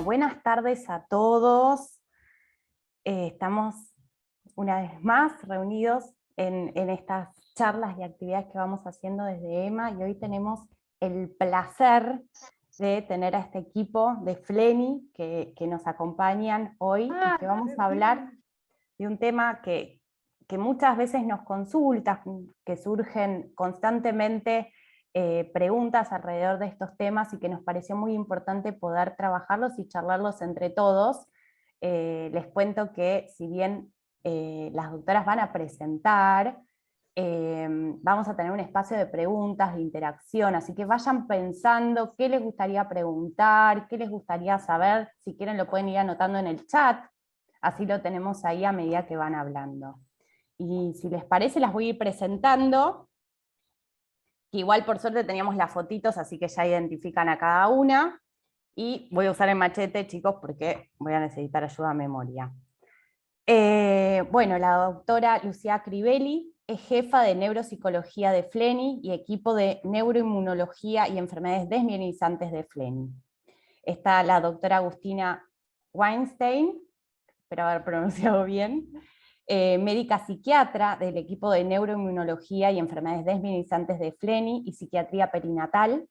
Buenas tardes a todos. Estamos una vez más reunidos en estas charlas y actividades que vamos haciendo desde EMA, y hoy tenemos el placer de tener a este equipo de FLENI que nos acompañan hoy, y que vamos a hablar de un tema que muchas veces nos consulta, que surgen constantemente preguntas alrededor de estos temas, y que nos pareció muy importante poder trabajarlos y charlarlos entre todos. Les cuento que si bien las doctoras van a presentar, vamos a tener un espacio de preguntas, de interacción, así que vayan pensando qué les gustaría preguntar, qué les gustaría saber. Si quieren lo pueden ir anotando en el chat, así lo tenemos ahí a medida que van hablando. Y si les parece, las voy a ir presentando, que igual por suerte teníamos las fotitos, así que ya identifican a cada una, y voy a usar el machete, chicos, porque voy a necesitar ayuda a memoria. Bueno, la doctora Lucía Crivelli es jefa de neuropsicología de FLENI y equipo de neuroinmunología y enfermedades desmielinizantes de FLENI. Está la doctora Agustina Weinstein, espero haber pronunciado bien, médica psiquiatra del equipo de neuroinmunología y enfermedades desmielinizantes de FLENI y psiquiatría perinatal.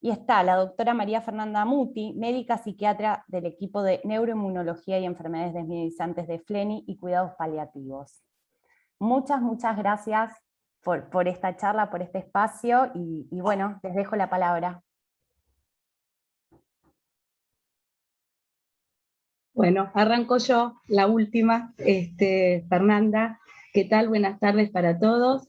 Y está la doctora María Fernanda Muti, médica psiquiatra del equipo de neuroinmunología y enfermedades desmielinizantes de FLENI y cuidados paliativos. Muchas gracias por esta charla, por este espacio, y bueno, les dejo la palabra. Bueno, arranco yo, la última, Fernanda. ¿Qué tal? Buenas tardes para todos.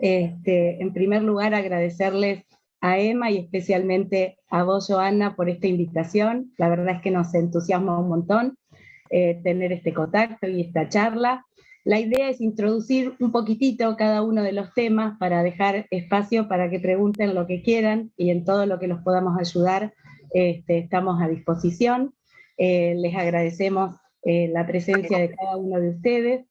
En primer lugar, agradecerles a EMA y especialmente a vos, Joana, por esta invitación. La verdad es que nos entusiasma un montón tener este contacto y esta charla. La idea es introducir un poquitito cada uno de los temas para dejar espacio para que pregunten lo que quieran, y en todo lo que los podamos ayudar estamos a disposición. Les agradecemos la presencia de cada uno de ustedes,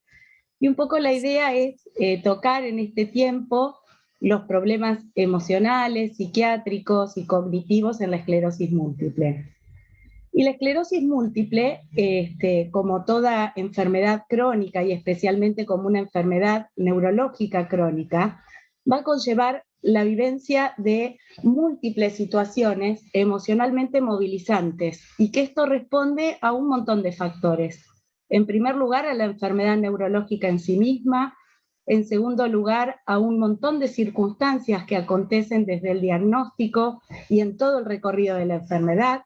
y un poco la idea es tocar en este tiempo los problemas emocionales, psiquiátricos y cognitivos en la esclerosis múltiple. Y la esclerosis múltiple, como toda enfermedad crónica y especialmente como una enfermedad neurológica crónica, va a conllevar la vivencia de múltiples situaciones emocionalmente movilizantes, y que esto responde a un montón de factores. En primer lugar, a la enfermedad neurológica en sí misma. En segundo lugar, a un montón de circunstancias que acontecen desde el diagnóstico y en todo el recorrido de la enfermedad.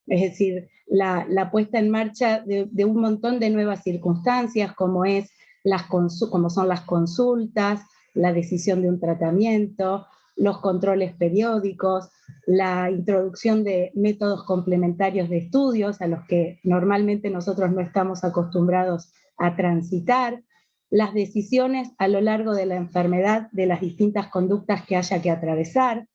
Es decir, la puesta en marcha de un montón de nuevas circunstancias, como son las consultas, la decisión de un tratamiento, los controles periódicos, la introducción de métodos complementarios de estudios a los que normalmente nosotros no estamos acostumbrados a transitar, las decisiones a lo largo de la enfermedad de las distintas conductas que haya que atravesar.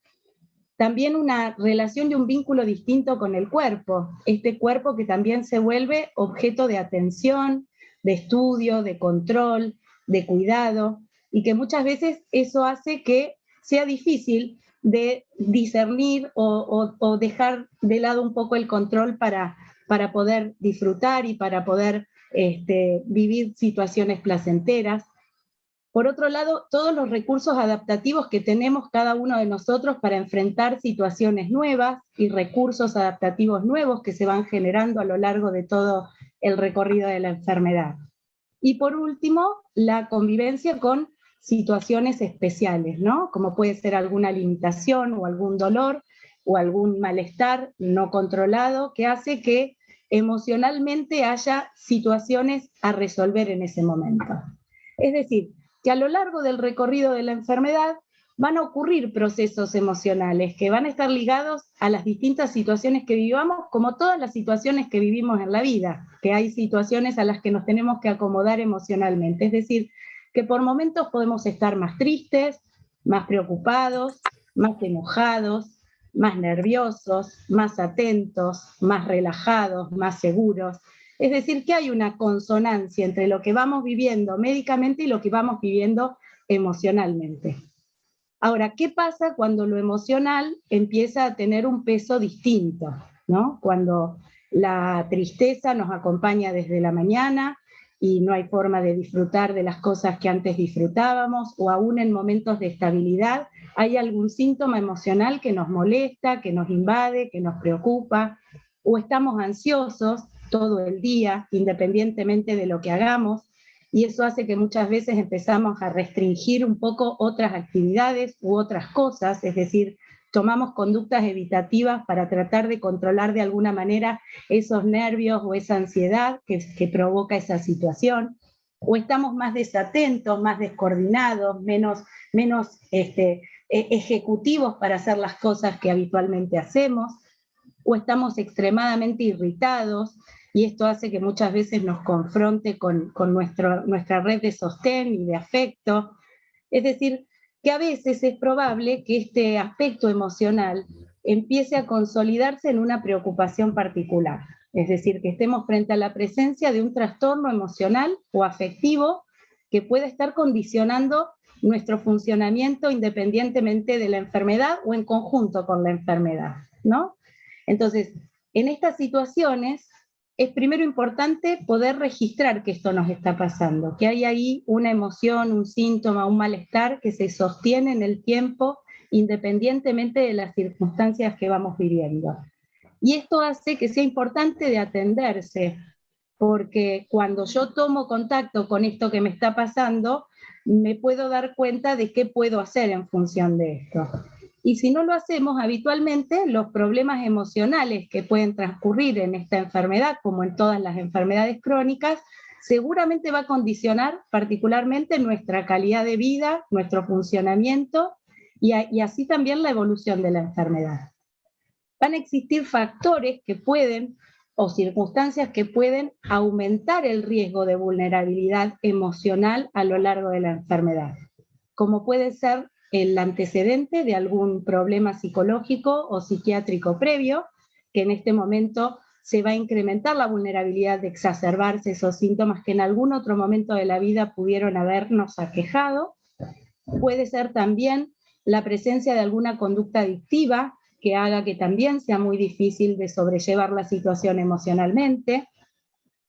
También una relación y un vínculo distinto con el cuerpo, este cuerpo que también se vuelve objeto de atención, de estudio, de control, de cuidado, y que muchas veces eso hace que sea difícil de discernir o dejar de lado un poco el control para poder disfrutar y para poder vivir situaciones placenteras. Por otro lado, todos los recursos adaptativos que tenemos cada uno de nosotros para enfrentar situaciones nuevas y recursos adaptativos nuevos que se van generando a lo largo de todo el recorrido de la enfermedad. Y por último, la convivencia con situaciones especiales, ¿no? Como puede ser alguna limitación o algún dolor o algún malestar no controlado que hace que emocionalmente haya situaciones a resolver en ese momento. Es decir, que a lo largo del recorrido de la enfermedad van a ocurrir procesos emocionales que van a estar ligados a las distintas situaciones que vivamos, como todas las situaciones que vivimos en la vida, que hay situaciones a las que nos tenemos que acomodar emocionalmente. Es decir, que por momentos podemos estar más tristes, más preocupados, más enojados, más nerviosos, más atentos, más relajados, más seguros. Es decir, que hay una consonancia entre lo que vamos viviendo médicamente y lo que vamos viviendo emocionalmente. Ahora, ¿qué pasa cuando lo emocional empieza a tener un peso distinto? ¿No? Cuando la tristeza nos acompaña desde la mañana y no hay forma de disfrutar de las cosas que antes disfrutábamos, o aún en momentos de estabilidad hay algún síntoma emocional que nos molesta, que nos invade, que nos preocupa, o estamos ansiosos todo el día, independientemente de lo que hagamos, y eso hace que muchas veces empezamos a restringir un poco otras actividades u otras cosas, es decir, tomamos conductas evitativas para tratar de controlar de alguna manera esos nervios o esa ansiedad que provoca esa situación, o estamos más desatentos, más descoordinados, menos ejecutivos para hacer las cosas que habitualmente hacemos, o estamos extremadamente irritados, y esto hace que muchas veces nos confronte con nuestra red de sostén y de afecto. Es decir, que a veces es probable que este aspecto emocional empiece a consolidarse en una preocupación particular. Es decir, que estemos frente a la presencia de un trastorno emocional o afectivo que puede estar condicionando nuestro funcionamiento independientemente de la enfermedad o en conjunto con la enfermedad, ¿no? Entonces, en estas situaciones es primero importante poder registrar que esto nos está pasando, que hay ahí una emoción, un síntoma, un malestar que se sostiene en el tiempo independientemente de las circunstancias que vamos viviendo. Y esto hace que sea importante de atenderse, porque cuando yo tomo contacto con esto que me está pasando, me puedo dar cuenta de qué puedo hacer en función de esto. Y si no lo hacemos habitualmente, los problemas emocionales que pueden transcurrir en esta enfermedad, como en todas las enfermedades crónicas, seguramente va a condicionar particularmente nuestra calidad de vida, nuestro funcionamiento y así también la evolución de la enfermedad. Van a existir factores que pueden o circunstancias que pueden aumentar el riesgo de vulnerabilidad emocional a lo largo de la enfermedad, como puede ser el antecedente de algún problema psicológico o psiquiátrico previo, que en este momento se va a incrementar la vulnerabilidad de exacerbarse esos síntomas que en algún otro momento de la vida pudieron habernos aquejado. Puede ser también la presencia de alguna conducta adictiva que haga que también sea muy difícil de sobrellevar la situación emocionalmente.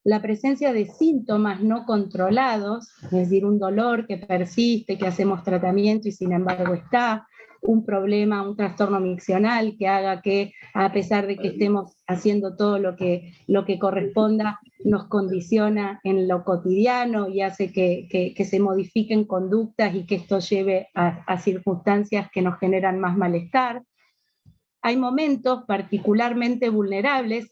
La presencia de síntomas no controlados, es decir, un dolor que persiste, que hacemos tratamiento y sin embargo está, un problema, un trastorno miccional que haga que, a pesar de que estemos haciendo todo lo que corresponda, nos condiciona en lo cotidiano y hace que se modifiquen conductas y que esto lleve a circunstancias que nos generan más malestar. Hay momentos particularmente vulnerables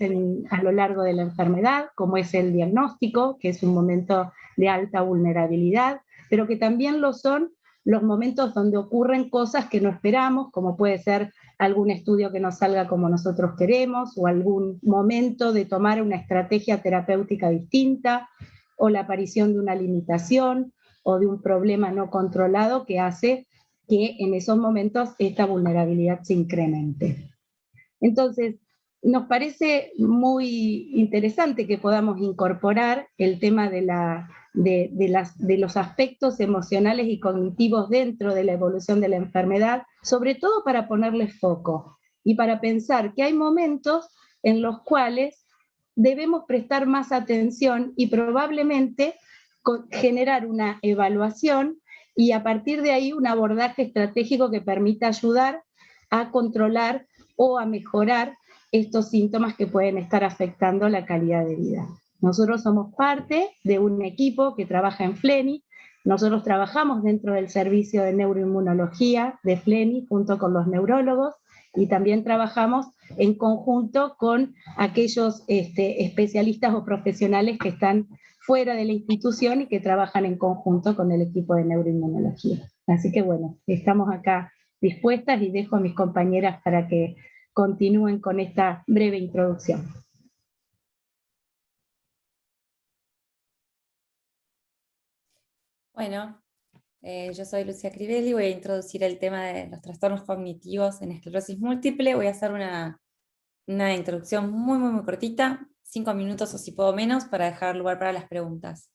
a lo largo de la enfermedad, como es el diagnóstico, que es un momento de alta vulnerabilidad, pero que también lo son los momentos donde ocurren cosas que no esperamos, como puede ser algún estudio que no salga como nosotros queremos, o algún momento de tomar una estrategia terapéutica distinta, o la aparición de una limitación, o de un problema no controlado que hace que en esos momentos esta vulnerabilidad se incremente. Entonces, nos parece muy interesante que podamos incorporar el tema de los aspectos emocionales y cognitivos dentro de la evolución de la enfermedad, sobre todo para ponerle foco y para pensar que hay momentos en los cuales debemos prestar más atención y probablemente generar una evaluación y a partir de ahí un abordaje estratégico que permita ayudar a controlar o a mejorar estos síntomas que pueden estar afectando la calidad de vida. Nosotros somos parte de un equipo que trabaja en FLENI, nosotros trabajamos dentro del servicio de neuroinmunología de FLENI junto con los neurólogos y también trabajamos en conjunto con aquellos especialistas o profesionales que están fuera de la institución y que trabajan en conjunto con el equipo de neuroinmunología. Así que bueno, estamos acá dispuestas y dejo a mis compañeras para que continúen con esta breve introducción. Bueno, yo soy Lucia Crivelli, voy a introducir el tema de los trastornos cognitivos en esclerosis múltiple. Voy a hacer una introducción muy cortita, 5 minutos o si puedo menos, para dejar lugar para las preguntas.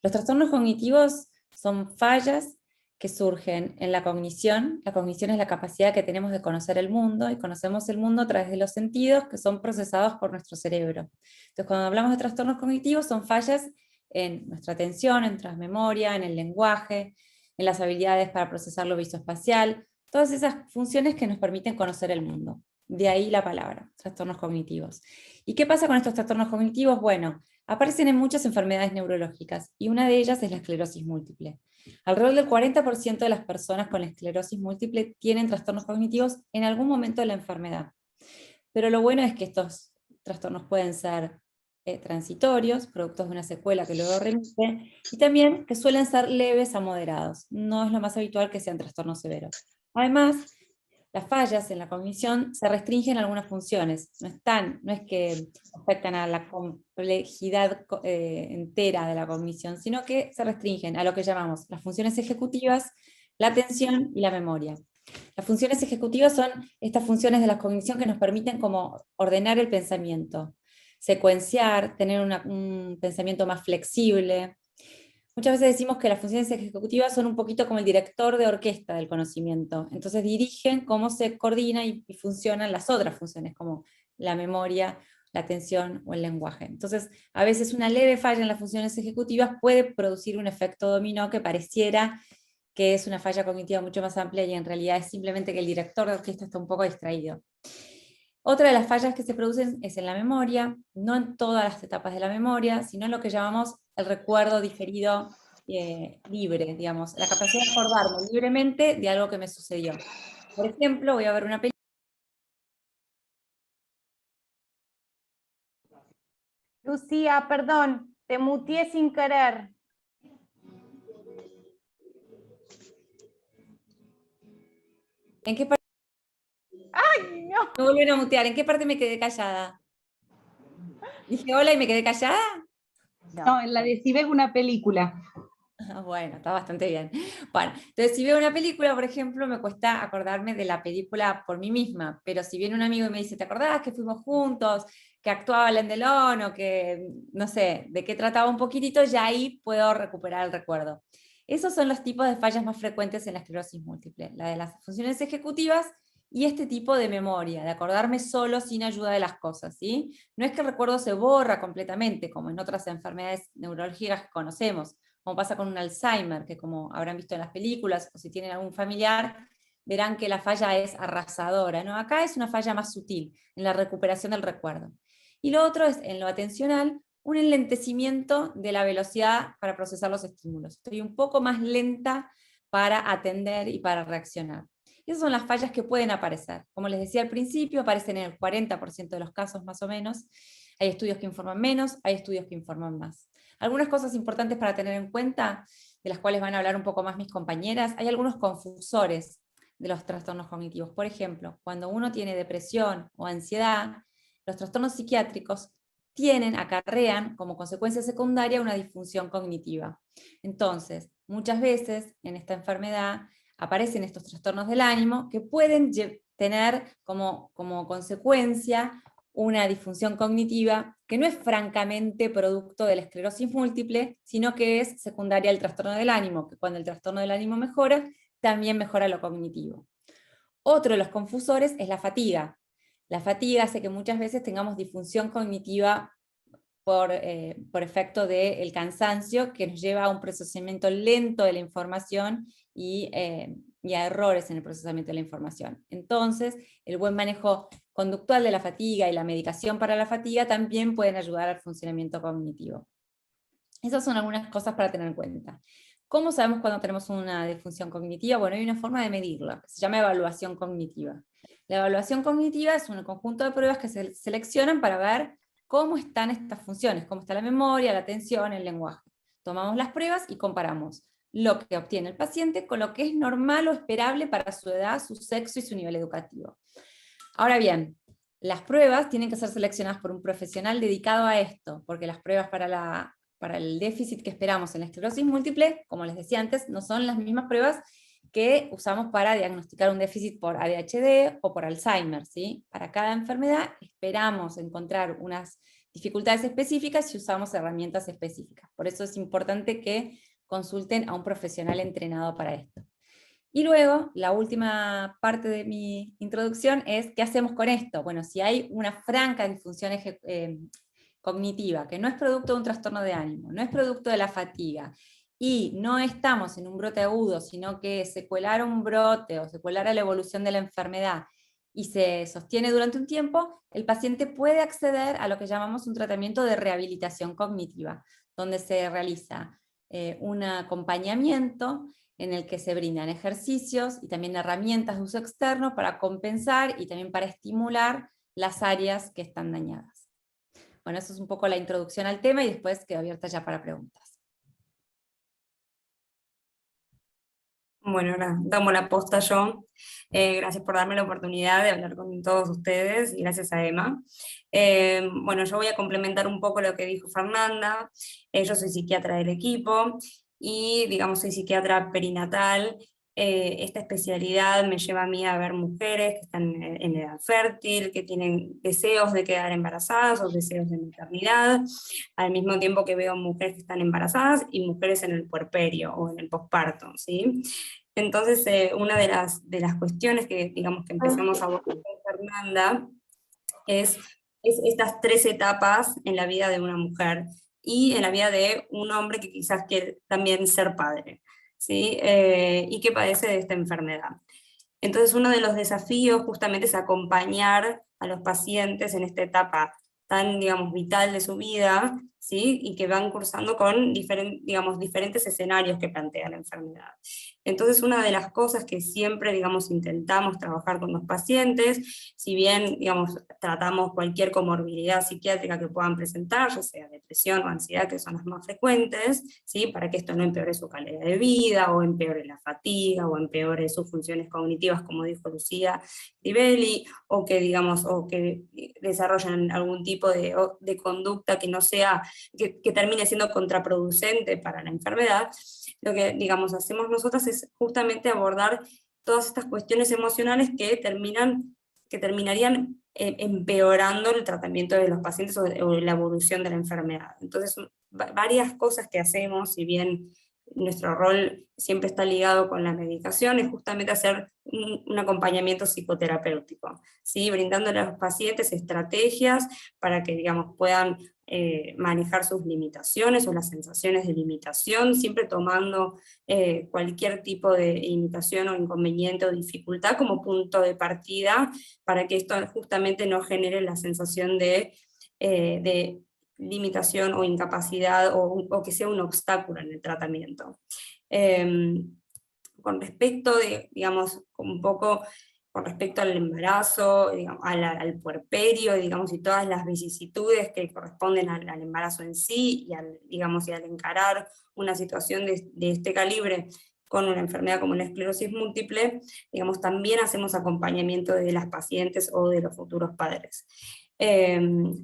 Los trastornos cognitivos son fallas que surgen en la cognición. La cognición es la capacidad que tenemos de conocer el mundo, y conocemos el mundo a través de los sentidos que son procesados por nuestro cerebro. Entonces, cuando hablamos de trastornos cognitivos, son fallas en nuestra atención, en nuestra memoria, en el lenguaje, en las habilidades para procesar lo visoespacial, todas esas funciones que nos permiten conocer el mundo. De ahí la palabra, trastornos cognitivos. ¿Y qué pasa con estos trastornos cognitivos? Bueno, aparecen en muchas enfermedades neurológicas, y una de ellas es la esclerosis múltiple. Alrededor del 40% de las personas con esclerosis múltiple tienen trastornos cognitivos en algún momento de la enfermedad. Pero lo bueno es que estos trastornos pueden ser transitorios, productos de una secuela que luego remite, y también que suelen ser leves a moderados. No es lo más habitual que sean trastornos severos. Además, las fallas en la cognición se restringen a algunas funciones, no es que afectan a la complejidad entera de la cognición, sino que se restringen a lo que llamamos las funciones ejecutivas, la atención y la memoria. Las funciones ejecutivas son estas funciones de la cognición que nos permiten como ordenar el pensamiento, secuenciar, tener un pensamiento más flexible. Muchas veces decimos que las funciones ejecutivas son un poquito como el director de orquesta del conocimiento. Entonces dirigen cómo se coordina y funcionan las otras funciones, como la memoria, la atención o el lenguaje. Entonces, a veces una leve falla en las funciones ejecutivas puede producir un efecto dominó que pareciera que es una falla cognitiva mucho más amplia, y en realidad es simplemente que el director de orquesta está un poco distraído. Otra de las fallas que se producen es en la memoria, no en todas las etapas de la memoria, sino en lo que llamamos el recuerdo diferido libre, digamos, la capacidad de acordarme libremente de algo que me sucedió. Por ejemplo, voy a ver una película. Lucía, perdón, te muteé sin querer. ¿En qué parte? ¡Ay, no! Me volvieron a mutear. ¿En qué parte me quedé callada? Dije hola y me quedé callada. No, en la de si ves una película. Bueno, está bastante bien. Bueno, entonces si veo una película, por ejemplo, me cuesta acordarme de la película por mí misma, pero si viene un amigo y me dice, ¿te acordás que fuimos juntos, que actuaba Alain Delon, o que, no sé, de qué trataba un poquitito, ya ahí puedo recuperar el recuerdo. Esos son los tipos de fallas más frecuentes en la esclerosis múltiple, la de las funciones ejecutivas y este tipo de memoria, de acordarme solo sin ayuda de las cosas, ¿sí? No es que el recuerdo se borra completamente, como en otras enfermedades neurológicas que conocemos, como pasa con un Alzheimer, que como habrán visto en las películas, o si tienen algún familiar, verán que la falla es arrasadora, ¿no? Acá es una falla más sutil, en la recuperación del recuerdo. Y lo otro es, en lo atencional, un enlentecimiento de la velocidad para procesar los estímulos. Estoy un poco más lenta para atender y para reaccionar. Y esas son las fallas que pueden aparecer. Como les decía al principio, aparecen en el 40% de los casos más o menos. Hay estudios que informan menos, hay estudios que informan más. Algunas cosas importantes para tener en cuenta, de las cuales van a hablar un poco más mis compañeras, hay algunos confusores de los trastornos cognitivos. Por ejemplo, cuando uno tiene depresión o ansiedad, los trastornos psiquiátricos acarrean como consecuencia secundaria una disfunción cognitiva. Entonces, muchas veces en esta enfermedad aparecen estos trastornos del ánimo que pueden tener como consecuencia una disfunción cognitiva que no es francamente producto de la esclerosis múltiple, sino que es secundaria al trastorno del ánimo, que cuando el trastorno del ánimo mejora, también mejora lo cognitivo. Otro de los confusores es la fatiga. La fatiga hace que muchas veces tengamos disfunción cognitiva por efecto del cansancio, que nos lleva a un procesamiento lento de la información y a errores en el procesamiento de la información. Entonces, el buen manejo conductual de la fatiga y la medicación para la fatiga también pueden ayudar al funcionamiento cognitivo. Esas son algunas cosas para tener en cuenta. ¿Cómo sabemos cuando tenemos una disfunción cognitiva? Bueno, hay una forma de medirla, que se llama evaluación cognitiva. La evaluación cognitiva es un conjunto de pruebas que se seleccionan para ver cómo están estas funciones, cómo está la memoria, la atención, el lenguaje. Tomamos las pruebas y comparamos lo que obtiene el paciente con lo que es normal o esperable para su edad, su sexo y su nivel educativo. Ahora bien, las pruebas tienen que ser seleccionadas por un profesional dedicado a esto, porque las pruebas para el déficit que esperamos en la esclerosis múltiple, como les decía antes, no son las mismas pruebas que usamos para diagnosticar un déficit por ADHD o por Alzheimer, ¿sí? Para cada enfermedad esperamos encontrar unas dificultades específicas y usamos herramientas específicas. Por eso es importante que consulten a un profesional entrenado para esto. Y luego, la última parte de mi introducción es, ¿qué hacemos con esto? Bueno, si hay una franca disfunción cognitiva, que no es producto de un trastorno de ánimo, no es producto de la fatiga, y no estamos en un brote agudo, sino que secuelara un brote o secuelara la evolución de la enfermedad y se sostiene durante un tiempo, el paciente puede acceder a lo que llamamos un tratamiento de rehabilitación cognitiva, donde se realiza un acompañamiento en el que se brindan ejercicios y también herramientas de uso externo para compensar y también para estimular las áreas que están dañadas. Bueno, eso es un poco la introducción al tema y después quedo abierta ya para preguntas. Bueno, ahora damos la posta yo. Gracias por darme la oportunidad de hablar con todos ustedes y gracias a Emma. Bueno, yo voy a complementar un poco lo que dijo Fernanda. Yo soy psiquiatra del equipo y, digamos, soy psiquiatra perinatal. Esta especialidad me lleva a mí a ver mujeres que están en edad fértil, que tienen deseos de quedar embarazadas o deseos de maternidad, al mismo tiempo que veo mujeres que están embarazadas y mujeres en el puerperio o en el posparto, ¿sí? Entonces, una de las cuestiones que, digamos, que empezamos a abordar con Fernanda es estas 3 etapas en la vida de una mujer y en la vida de un hombre que quizás quiere también ser padre, ¿sí? Y que padece de esta enfermedad. Entonces, uno de los desafíos justamente es acompañar a los pacientes en esta etapa tan, digamos, vital de su vida, ¿sí? Y que van cursando con diferentes escenarios que plantea la enfermedad. Entonces, una de las cosas que siempre, digamos, intentamos trabajar con los pacientes, si bien, digamos, tratamos cualquier comorbilidad psiquiátrica que puedan presentar, ya sea depresión o ansiedad, que son las más frecuentes, ¿sí? Para que esto no empeore su calidad de vida, o empeore la fatiga, o empeore sus funciones cognitivas, como dijo Lucía Crivelli, o que, digamos, o que desarrollen algún tipo de conducta que no sea, que termine siendo contraproducente para la enfermedad. Lo que, digamos, hacemos nosotras es justamente abordar todas estas cuestiones emocionales que terminarían empeorando el tratamiento de los pacientes o la evolución de la enfermedad. Entonces, varias cosas que hacemos, si bien nuestro rol siempre está ligado con la medicación, es justamente hacer un acompañamiento psicoterapéutico, ¿sí? Brindándole a los pacientes estrategias para que, digamos, puedan manejar sus limitaciones o las sensaciones de limitación, siempre tomando cualquier tipo de limitación o inconveniente o dificultad como punto de partida, para que esto justamente no genere la sensación de limitación o incapacidad o que sea un obstáculo en el tratamiento. Con respecto digamos, un poco con respecto al embarazo, digamos, al puerperio, digamos, y todas las vicisitudes que corresponden al embarazo en sí, y digamos, y al encarar una situación de este calibre con una enfermedad como la esclerosis múltiple, digamos, también hacemos acompañamiento de las pacientes o de los futuros padres.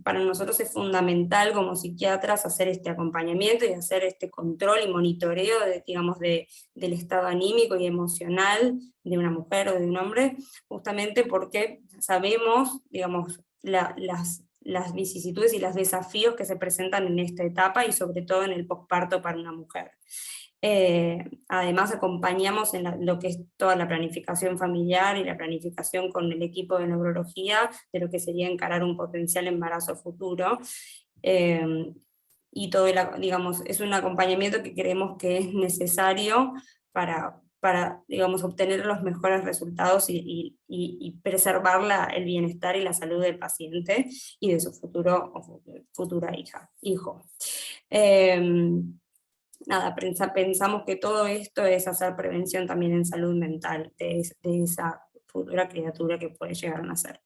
Para nosotros es fundamental como psiquiatras hacer este acompañamiento y hacer este control y monitoreo digamos, del estado anímico y emocional de una mujer o de un hombre, justamente porque sabemos, digamos, las vicisitudes y los desafíos que se presentan en esta etapa y sobre todo en el posparto para una mujer. Además acompañamos en lo que es toda la planificación familiar y la planificación con el equipo de neurología de lo que sería encarar un potencial embarazo futuro. Y todo, digamos, es un acompañamiento que creemos que es necesario para digamos, obtener los mejores resultados y preservar el bienestar y la salud del paciente y de su futuro o futura hijo. Nada, pensamos que todo esto es hacer prevención también en salud mental de esa futura criatura que puede llegar a nacer.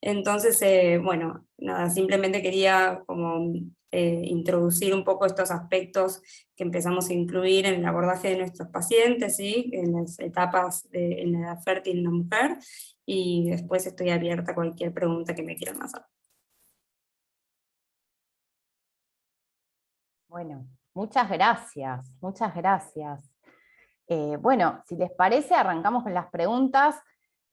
Entonces, bueno, nada, simplemente quería como introducir un poco estos aspectos que empezamos a incluir en el abordaje de nuestros pacientes, ¿sí? En las etapas en la edad fértil en la mujer, y después estoy abierta a cualquier pregunta que me quieran hacer. Bueno, muchas gracias, muchas gracias. Bueno, si les parece, arrancamos con las preguntas.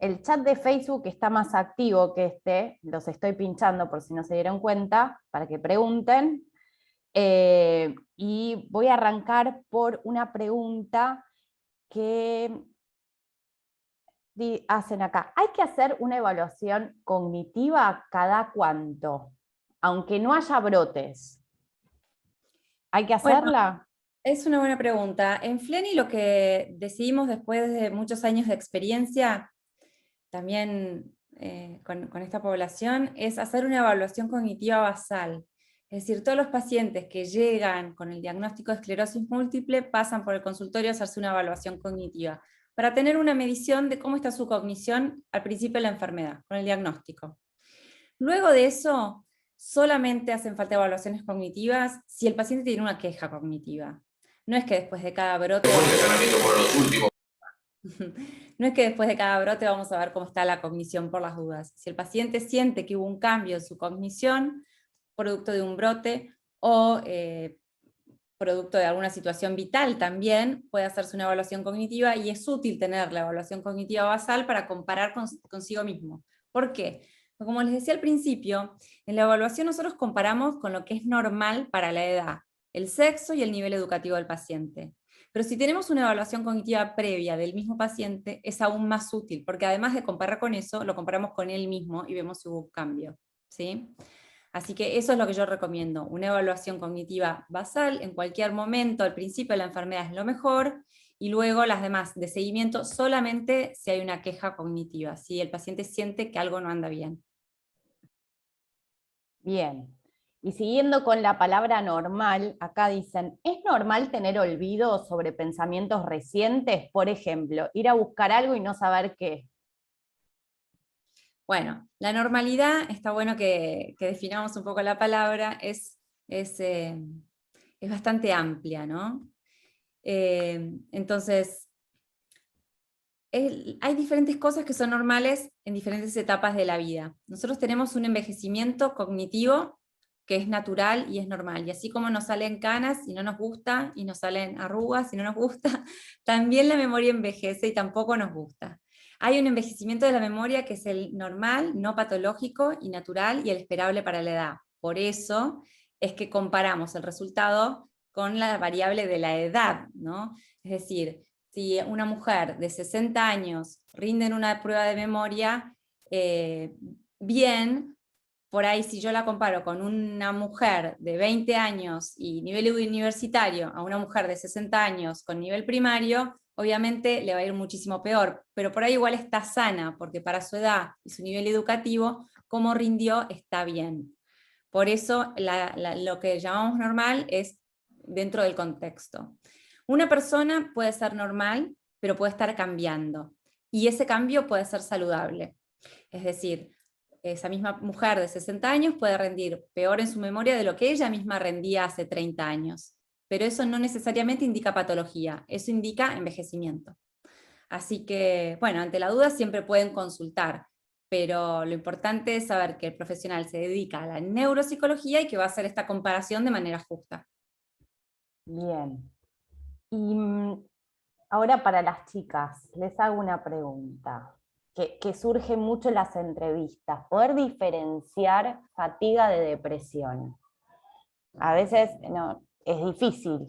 El chat de Facebook está más activo que este, los estoy pinchando por si no se dieron cuenta, para que pregunten. Y voy a arrancar por una pregunta que hacen acá. ¿Hay que hacer una evaluación cognitiva cada cuánto? Aunque no haya brotes. ¿Hay que hacerla? Bueno, es una buena pregunta. En Fleni lo que decidimos después de muchos años de experiencia, también con esta población, es hacer una evaluación cognitiva basal. Es decir, todos los pacientes que llegan con el diagnóstico de esclerosis múltiple pasan por el consultorio a hacerse una evaluación cognitiva, para tener una medición de cómo está su cognición al principio de la enfermedad, con el diagnóstico. Luego de eso, solamente hacen falta evaluaciones cognitivas si el paciente tiene una queja cognitiva. No es que después de cada brote... No es que después de cada brote vamos a ver cómo está la cognición por las dudas. Si el paciente siente que hubo un cambio en su cognición, producto de un brote, o producto de alguna situación vital también, puede hacerse una evaluación cognitiva, y es útil tener la evaluación cognitiva basal para comparar consigo mismo. ¿Por qué? Porque, como les decía al principio, en la evaluación nosotros comparamos con lo que es normal para la edad, el sexo y el nivel educativo del paciente. Pero si tenemos una evaluación cognitiva previa del mismo paciente, es aún más útil, porque además de comparar con eso, lo comparamos con él mismo y vemos si hubo un cambio, ¿sí? Así que eso es lo que yo recomiendo, una evaluación cognitiva basal en cualquier momento. Al principio de la enfermedad es lo mejor, y luego las demás de seguimiento solamente si hay una queja cognitiva, si el paciente siente que algo no anda bien. Bien. Y siguiendo con la palabra normal, acá dicen, ¿es normal tener olvido sobre pensamientos recientes? Por ejemplo, ir a buscar algo y no saber qué. Bueno, la normalidad, está bueno que definamos un poco la palabra, es bastante amplia, ¿no? Entonces, hay diferentes cosas que son normales en diferentes etapas de la vida. Nosotros tenemos un envejecimiento cognitivo que es natural y es normal, y así como nos salen canas y no nos gusta, y nos salen arrugas y no nos gusta, también la memoria envejece y tampoco nos gusta. Hay un envejecimiento de la memoria que es el normal, no patológico y natural, y el esperable para la edad. Por eso es que comparamos el resultado con la variable de la edad, ¿no? Es decir, si una mujer de 60 años rinde en una prueba de memoria bien, por ahí si yo la comparo con una mujer de 20 años y nivel universitario a una mujer de 60 años con nivel primario, obviamente le va a ir muchísimo peor, pero por ahí igual está sana, porque para su edad y su nivel educativo, cómo rindió está bien. Por eso lo que llamamos normal es dentro del contexto. Una persona puede ser normal, pero puede estar cambiando, y ese cambio puede ser saludable. Es decir, esa misma mujer de 60 años puede rendir peor en su memoria de lo que ella misma rendía hace 30 años. Pero eso no necesariamente indica patología, eso indica envejecimiento. Así que, bueno, ante la duda siempre pueden consultar, pero lo importante es saber que el profesional se dedica a la neuropsicología y que va a hacer esta comparación de manera justa. Bien. Y ahora para las chicas, les hago una pregunta que surge mucho en las entrevistas. Poder diferenciar fatiga de depresión. A veces es difícil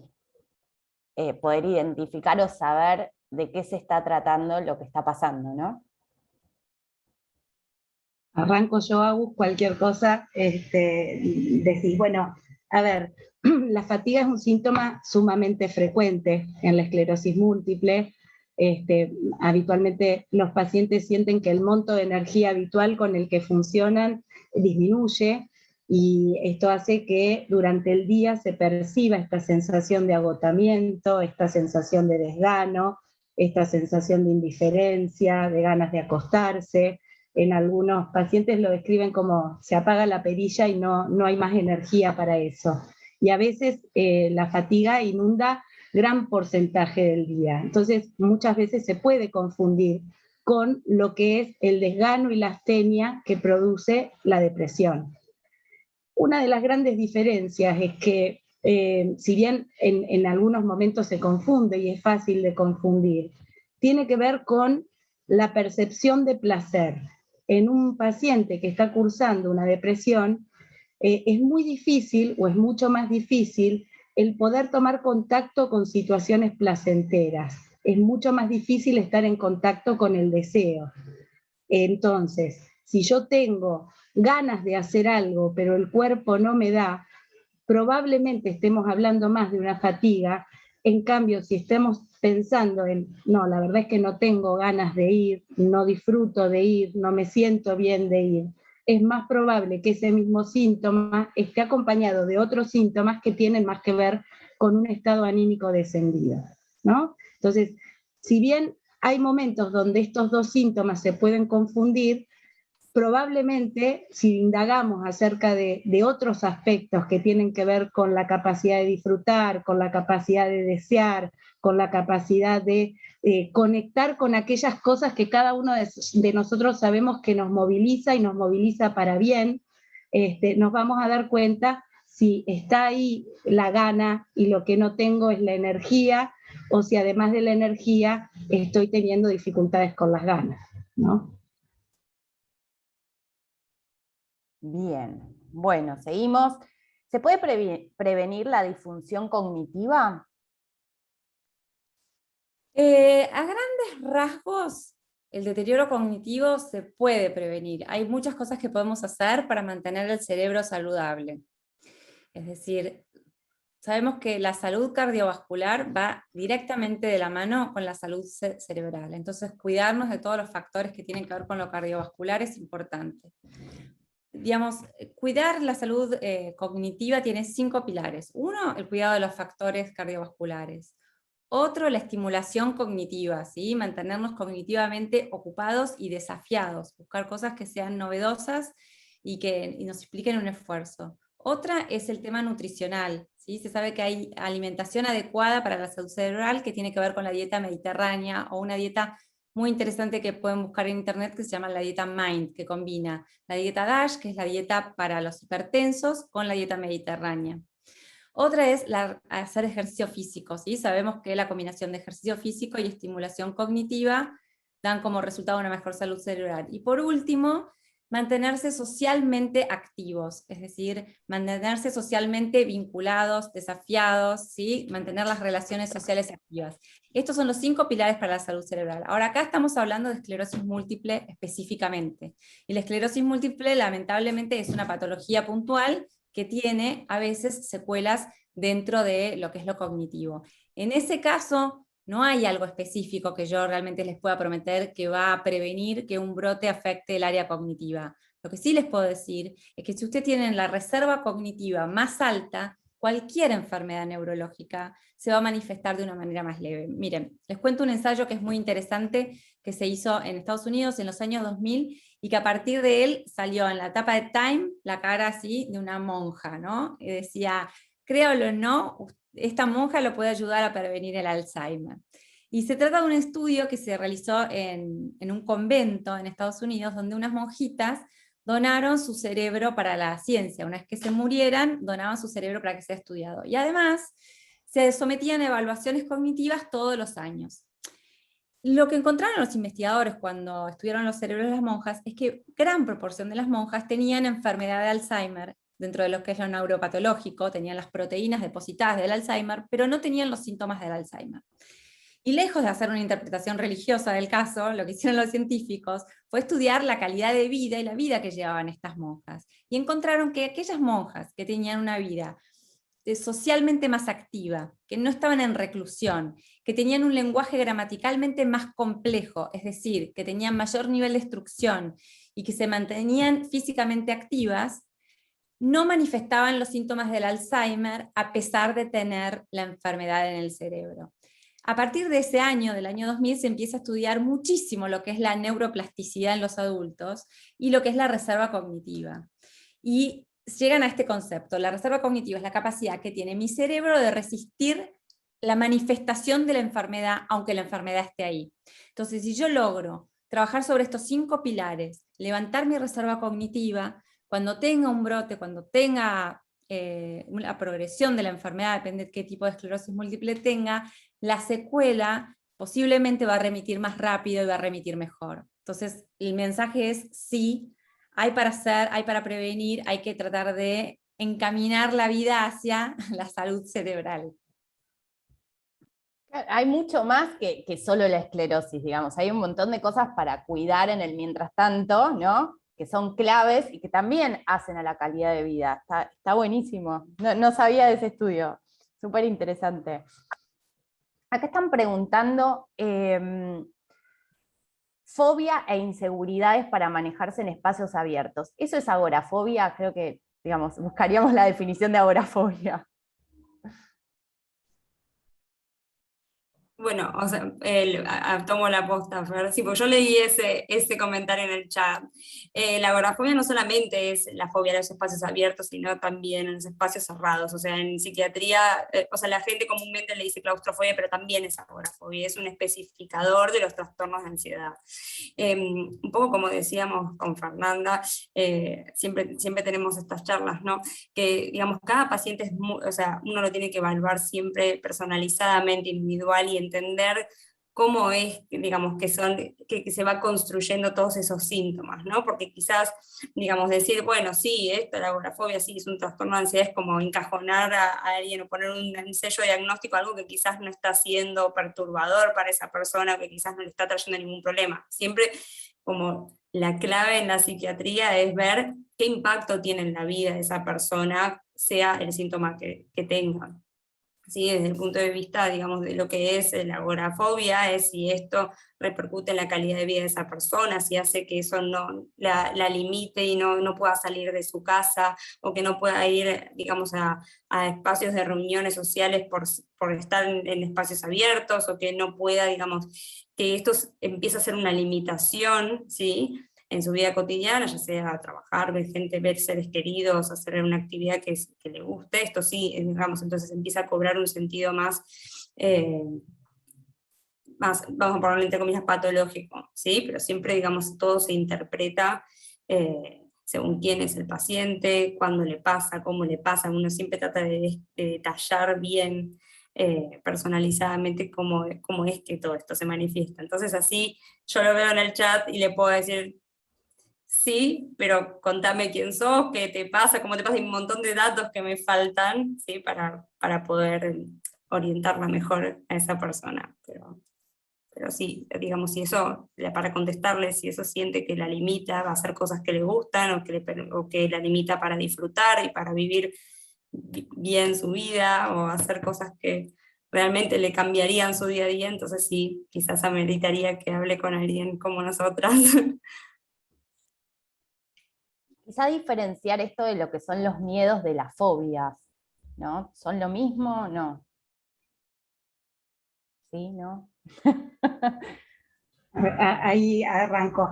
poder identificar o saber de qué se está tratando lo que está pasando, ¿no? Arranco yo, Agus, cualquier cosa, decís, bueno, a ver, la fatiga es un síntoma sumamente frecuente en la esclerosis múltiple. Habitualmente los pacientes sienten que el monto de energía habitual con el que funcionan disminuye, y esto hace que durante el día se perciba esta sensación de agotamiento, esta sensación de desgano, esta sensación de indiferencia, de ganas de acostarse. en algunos pacientes lo describen como se apaga la perilla y no hay más energía para eso. Y a veces la fatiga inunda gran porcentaje del día. Entonces, muchas veces se puede confundir con lo que es el desgano y la astenia que produce la depresión. Una de las grandes diferencias es que, si bien en algunos momentos se confunde y es fácil de confundir, tiene que ver con la percepción de placer. En un paciente que está cursando una depresión, es muy difícil, o es mucho más difícil, el poder tomar contacto con situaciones placenteras. Es mucho más difícil estar en contacto con el deseo. Entonces, si yo tengo ganas de hacer algo, pero el cuerpo no me da, probablemente estemos hablando más de una fatiga. En cambio, si estemos pensando en, no, la verdad es que no tengo ganas de ir, no disfruto de ir, no me siento bien de ir, es más probable que ese mismo síntoma esté acompañado de otros síntomas que tienen más que ver con un estado anímico descendido, ¿no? Entonces, si bien hay momentos donde estos dos síntomas se pueden confundir, probablemente si indagamos acerca de otros aspectos que tienen que ver con la capacidad de disfrutar, con la capacidad de desear, con la capacidad de conectar con aquellas cosas que cada uno de nosotros sabemos que nos moviliza y nos moviliza para bien, nos vamos a dar cuenta si está ahí la gana y lo que no tengo es la energía, o si además de la energía estoy teniendo dificultades con las ganas, ¿no? Bien, bueno, seguimos. ¿Se puede prevenir la disfunción cognitiva? A grandes rasgos, el deterioro cognitivo se puede prevenir. Hay muchas cosas que podemos hacer para mantener el cerebro saludable. Es decir, sabemos que la salud cardiovascular va directamente de la mano con la salud cerebral. Entonces, cuidarnos de todos los factores que tienen que ver con lo cardiovascular es importante. Digamos, cuidar la salud cognitiva tiene 5 pilares. Uno, el cuidado de los factores cardiovasculares. Otro, la estimulación cognitiva, ¿sí? Mantenernos cognitivamente ocupados y desafiados, buscar cosas que sean novedosas y que nos impliquen un esfuerzo. Otra es el tema nutricional, ¿sí? Se sabe que hay alimentación adecuada para la salud cerebral que tiene que ver con la dieta mediterránea o una dieta muy interesante que pueden buscar en internet que se llama la dieta MIND, que combina la dieta DASH, que es la dieta para los hipertensos, con la dieta mediterránea. Otra es hacer ejercicio físico, ¿sí? Sabemos que la combinación de ejercicio físico y estimulación cognitiva dan como resultado una mejor salud cerebral. Y por último, mantenerse socialmente activos, es decir, mantenerse socialmente vinculados, desafiados, ¿sí? Mantener las relaciones sociales activas. Estos son los 5 pilares para la salud cerebral. Ahora acá estamos hablando de esclerosis múltiple específicamente. Y la esclerosis múltiple lamentablemente es una patología puntual que tiene a veces secuelas dentro de lo que es lo cognitivo. En ese caso, no hay algo específico que yo realmente les pueda prometer que va a prevenir que un brote afecte el área cognitiva. Lo que sí les puedo decir es que si ustedes tienen la reserva cognitiva más alta, cualquier enfermedad neurológica se va a manifestar de una manera más leve. Miren, les cuento un ensayo que es muy interesante que se hizo en Estados Unidos en los años 2000 y que a partir de él salió en la tapa de Time la cara así de una monja, ¿no? Y decía, créalo o no, esta monja lo puede ayudar a prevenir el Alzheimer. Y se trata de un estudio que se realizó en un convento en Estados Unidos, donde unas monjitas donaron su cerebro para la ciencia. Una vez que se murieran, donaban su cerebro para que sea estudiado. Y además, se sometían a evaluaciones cognitivas todos los años. Lo que encontraron los investigadores cuando estudiaron los cerebros de las monjas es que gran proporción de las monjas tenían enfermedad de Alzheimer, dentro de lo que es lo neuropatológico, tenían las proteínas depositadas del Alzheimer, pero no tenían los síntomas del Alzheimer. Y lejos de hacer una interpretación religiosa del caso, lo que hicieron los científicos fue estudiar la calidad de vida y la vida que llevaban estas monjas. Y encontraron que aquellas monjas que tenían una vida socialmente más activa, que no estaban en reclusión, que tenían un lenguaje gramaticalmente más complejo, es decir, que tenían mayor nivel de instrucción y que se mantenían físicamente activas, no manifestaban los síntomas del Alzheimer a pesar de tener la enfermedad en el cerebro. a partir de ese año, del año 2000, se empieza a estudiar muchísimo lo que es la neuroplasticidad en los adultos y lo que es la reserva cognitiva. Y llegan a este concepto. La reserva cognitiva es la capacidad que tiene mi cerebro de resistir la manifestación de la enfermedad, aunque la enfermedad esté ahí. Entonces, si yo logro trabajar sobre estos 5 pilares, levantar mi reserva cognitiva, cuando tenga un brote, cuando tenga una progresión de la enfermedad, depende de qué tipo de esclerosis múltiple tenga, la secuela posiblemente va a remitir más rápido y va a remitir mejor. Entonces, el mensaje es sí, hay para hacer, hay para prevenir, hay que tratar de encaminar la vida hacia la salud cerebral. Hay mucho más que solo la esclerosis, digamos. Hay un montón de cosas para cuidar en el mientras tanto, ¿no? Que son claves y que también hacen a la calidad de vida. Está buenísimo. No sabía de ese estudio. Súper interesante. Acá están preguntando fobia e inseguridades para manejarse en espacios abiertos. ¿Eso es agorafobia? Creo que, digamos, buscaríamos la definición de agorafobia. Bueno, o sea, tomo la posta, Fer. Sí, porque yo leí ese comentario en el chat. La agorafobia no solamente es la fobia a los espacios abiertos, sino también en los espacios cerrados. O sea, en psiquiatría, o sea, la gente comúnmente le dice claustrofobia, pero también es agorafobia, es un especificador de los trastornos de ansiedad. Un poco como decíamos con Fernanda, siempre tenemos estas charlas, ¿no? Que, digamos, cada paciente es o sea, uno lo tiene que evaluar siempre personalizadamente, individual, y entender cómo es, digamos, que se va construyendo todos esos síntomas, ¿no? Porque quizás, digamos, decir, bueno, sí, la agorafobia sí es un trastorno de ansiedad, es como encajonar a alguien o poner un sello diagnóstico, algo que quizás no está siendo perturbador para esa persona, que quizás no le está trayendo ningún problema. Siempre como la clave en la psiquiatría es ver qué impacto tiene en la vida de esa persona, sea el síntoma que tenga. ¿Sí? Desde el punto de vista, digamos, de lo que es la agorafobia, es si esto repercute en la calidad de vida de esa persona, si hace que eso no la limite y no pueda salir de su casa, o que no pueda ir, digamos, a espacios de reuniones sociales por estar en espacios abiertos, o que no pueda, digamos, que esto empiece a ser una limitación, ¿sí? En su vida cotidiana, ya sea trabajar, ver gente, ver seres queridos, hacer una actividad que le guste, esto sí, digamos, entonces empieza a cobrar un sentido más, vamos a ponerlo entre comillas, patológico, ¿sí? Pero siempre, digamos, todo se interpreta según quién es el paciente, cuándo le pasa, cómo le pasa, uno siempre trata de detallar bien, personalizadamente cómo es que todo esto se manifiesta. Entonces así yo lo veo en el chat y le puedo decir, sí, pero contame quién sos, qué te pasa, cómo te pasa, hay un montón de datos que me faltan, ¿sí? para poder orientarla mejor a esa persona. Pero sí, digamos, si eso, para contestarle, si eso siente que la limita a hacer cosas que le gustan, o que la limita para disfrutar y para vivir bien su vida, o hacer cosas que realmente le cambiarían su día a día, entonces sí, quizás ameritaría que hable con alguien como nosotras. Quizá diferenciar esto de lo que son los miedos de las fobias, ¿no? ¿Son lo mismo? No. ¿Sí? ¿No? Ahí arranco.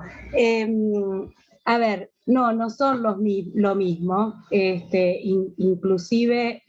A ver, no son lo mismo, inclusive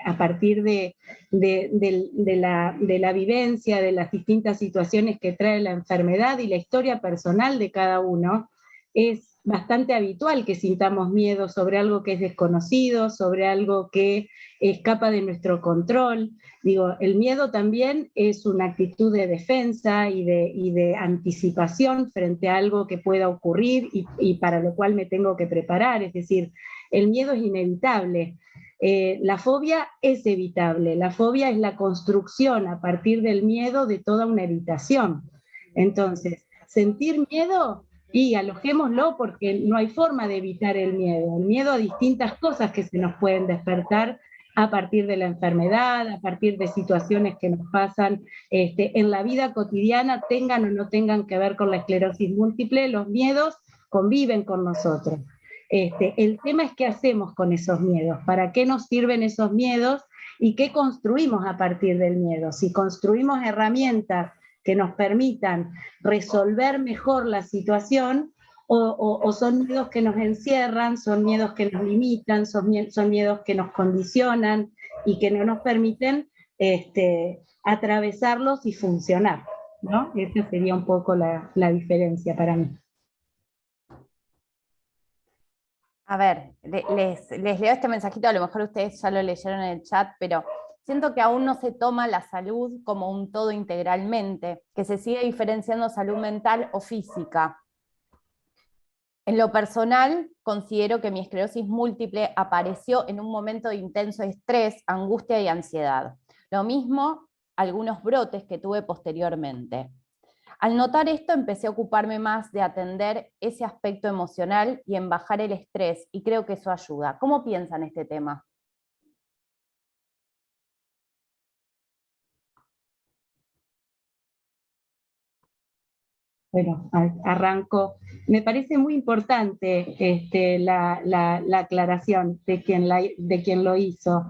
a partir de la vivencia, de las distintas situaciones que trae la enfermedad y la historia personal de cada uno, es bastante habitual que sintamos miedo sobre algo que es desconocido, sobre algo que escapa de nuestro control. Digo, el miedo también es una actitud de defensa y de anticipación frente a algo que pueda ocurrir y para lo cual me tengo que preparar. Es decir, el miedo es inevitable. La fobia es evitable. La fobia es la construcción a partir del miedo de toda una evitación. Entonces, sentir miedo, y alojémoslo porque no hay forma de evitar el miedo a distintas cosas que se nos pueden despertar a partir de la enfermedad, a partir de situaciones que nos pasan en la vida cotidiana, tengan o no tengan que ver con la esclerosis múltiple, los miedos conviven con nosotros. El tema es qué hacemos con esos miedos, para qué nos sirven esos miedos ¿Y qué construimos a partir del miedo? Si construimos herramientas que nos permitan resolver mejor la situación, o son miedos que nos encierran, son miedos que nos limitan, son miedos que nos condicionan y que no nos permiten atravesarlos y funcionar, ¿no? Esa sería un poco la diferencia para mí. A ver, les leo este mensajito, a lo mejor ustedes ya lo leyeron en el chat, pero siento que aún no se toma la salud como un todo integralmente, que se sigue diferenciando salud mental o física. En lo personal, considero que mi esclerosis múltiple apareció en un momento de intenso estrés, angustia y ansiedad. Lo mismo algunos brotes que tuve posteriormente. Al notar esto, empecé a ocuparme más de atender ese aspecto emocional y en bajar el estrés, y creo que eso ayuda. ¿Cómo piensan este tema? Bueno, arranco. Me parece muy importante la aclaración de quien lo hizo,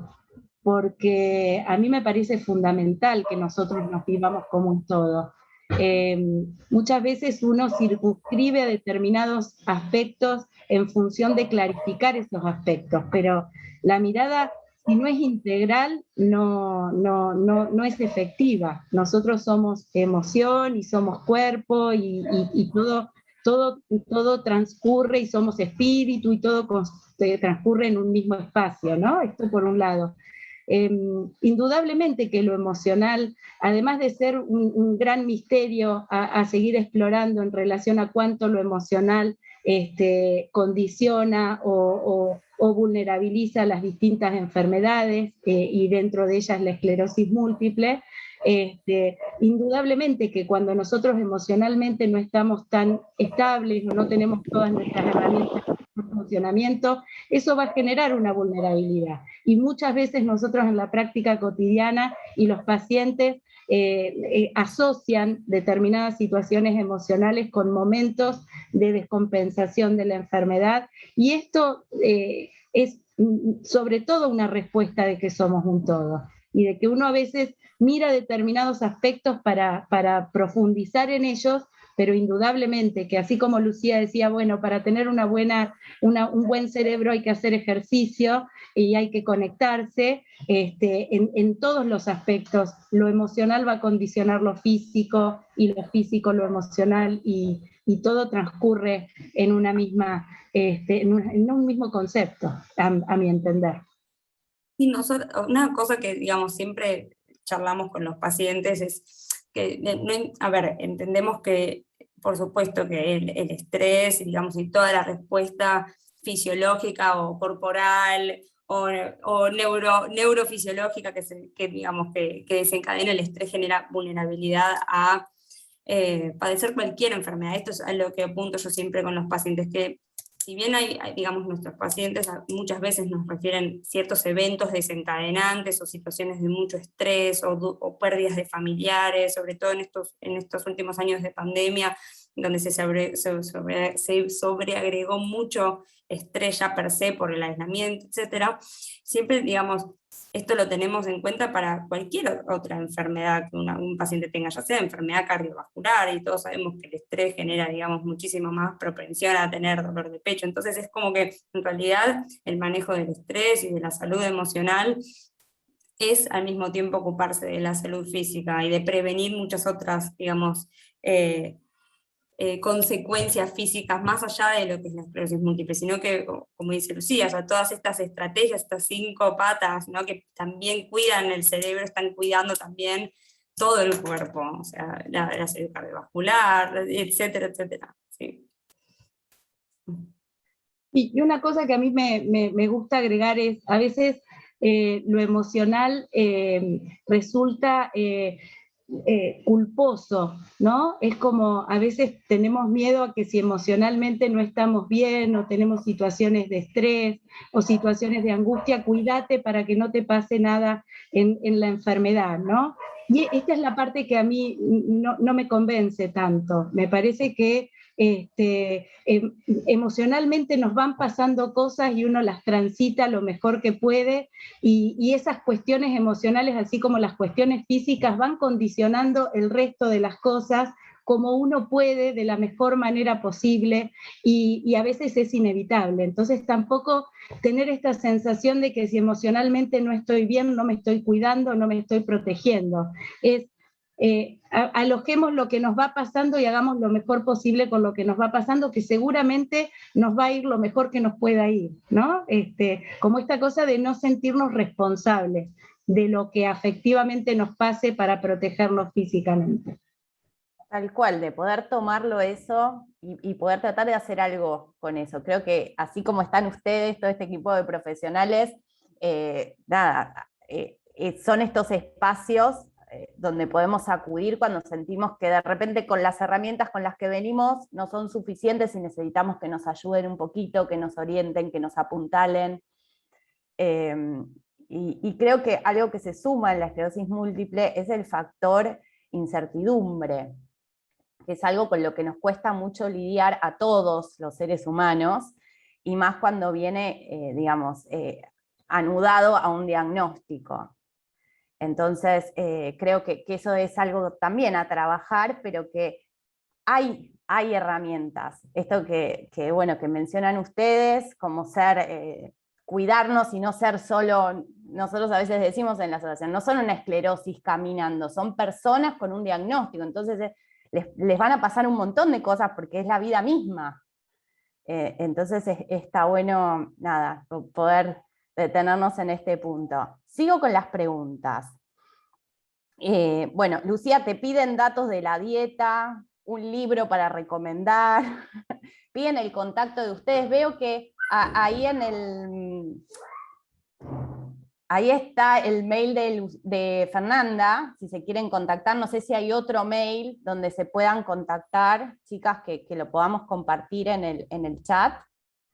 porque a mí me parece fundamental que nosotros nos vivamos como un todo. Muchas veces uno circunscribe determinados aspectos en función de clarificar esos aspectos, pero la mirada, si no es integral, no es efectiva. Nosotros somos emoción y somos cuerpo y todo transcurre, y somos espíritu, y todo transcurre en un mismo espacio, ¿no? Esto por un lado. Indudablemente que lo emocional, además de ser un gran misterio a seguir explorando en relación a cuánto lo emocional condiciona o vulnerabiliza las distintas enfermedades, y dentro de ellas la esclerosis múltiple, indudablemente que cuando nosotros emocionalmente no estamos tan estables o no tenemos todas nuestras herramientas de funcionamiento, eso va a generar una vulnerabilidad. Y muchas veces nosotros en la práctica cotidiana y los pacientes asocian determinadas situaciones emocionales con momentos de descompensación de la enfermedad, y esto es sobre todo una respuesta de que somos un todo, y de que uno a veces mira determinados aspectos para profundizar en ellos, pero indudablemente que, así como Lucía decía, bueno, para tener un buen cerebro hay que hacer ejercicio y hay que conectarse, en todos los aspectos. Lo emocional va a condicionar lo físico, y lo físico lo emocional, y todo transcurre en una misma, en un mismo concepto, a mi entender. Y nosotros, una cosa que, digamos, siempre charlamos con los pacientes es que, a ver, entendemos que, por supuesto, que el estrés, digamos, y toda la respuesta fisiológica o corporal o neurofisiológica que desencadena el estrés genera vulnerabilidad a padecer cualquier enfermedad. Esto es a lo que apunto yo siempre con los pacientes, que si bien digamos, nuestros pacientes muchas veces nos refieren ciertos eventos desencadenantes o situaciones de mucho estrés o pérdidas de familiares, sobre todo en estos últimos años de pandemia, donde se sobreagregó mucho estrés ya per se por el aislamiento, etc. Siempre, digamos, esto lo tenemos en cuenta para cualquier otra enfermedad que un paciente tenga, ya sea enfermedad cardiovascular, y todos sabemos que el estrés genera, digamos, muchísimo más propensión a tener dolor de pecho. Entonces es como que en realidad el manejo del estrés y de la salud emocional es al mismo tiempo ocuparse de la salud física y de prevenir muchas otras, digamos, consecuencias físicas más allá de lo que es la esclerosis múltiple, sino que, como dice Lucía, o sea, todas estas estrategias, estas 5 patas, ¿no?, que también cuidan el cerebro, están cuidando también todo el cuerpo, o sea, la salud cardiovascular, etcétera, etcétera. Sí. Y una cosa que a mí me gusta agregar es, a veces lo emocional resulta culposo, ¿no? Es como, a veces tenemos miedo a que si emocionalmente no estamos bien, o tenemos situaciones de estrés o situaciones de angustia, cuídate para que no te pase nada en la enfermedad, ¿no? Y esta es la parte que a mí no me convence tanto. Me parece que emocionalmente nos van pasando cosas y uno las transita lo mejor que puede, y esas cuestiones emocionales, así como las cuestiones físicas, van condicionando el resto de las cosas como uno puede, de la mejor manera posible, y a veces es inevitable. Entonces tampoco tener esta sensación de que si emocionalmente no estoy bien, no me estoy cuidando, no me estoy protegiendo. Es alojemos lo que nos va pasando y hagamos lo mejor posible con lo que nos va pasando, que seguramente nos va a ir lo mejor que nos pueda ir, ¿no? Como esta cosa de no sentirnos responsables de lo que afectivamente nos pase para protegernos físicamente. Tal cual, de poder tomarlo eso y poder tratar de hacer algo con eso. Creo que así como están ustedes, todo este equipo de profesionales, son estos espacios donde podemos acudir cuando sentimos que de repente con las herramientas con las que venimos no son suficientes y necesitamos que nos ayuden un poquito, que nos orienten, que nos apuntalen. Y creo que algo que se suma en la esclerosis múltiple es el factor incertidumbre, que es algo con lo que nos cuesta mucho lidiar a todos los seres humanos, y más cuando viene, anudado a un diagnóstico. Entonces, creo que eso es algo también a trabajar, pero que hay herramientas. Esto que mencionan ustedes, como cuidarnos y no ser solo, nosotros a veces decimos en la asociación, no son una esclerosis caminando, son personas con un diagnóstico, entonces les van a pasar un montón de cosas porque es la vida misma. Entonces está bueno, nada, poder detenernos en este punto. Sigo con las preguntas. Bueno, Lucía, te piden datos de la dieta, un libro para recomendar, piden el contacto de ustedes. Veo que ahí ahí está el mail de Fernanda, si se quieren contactar. No sé si hay otro mail donde se puedan contactar, chicas, que lo podamos compartir en el chat.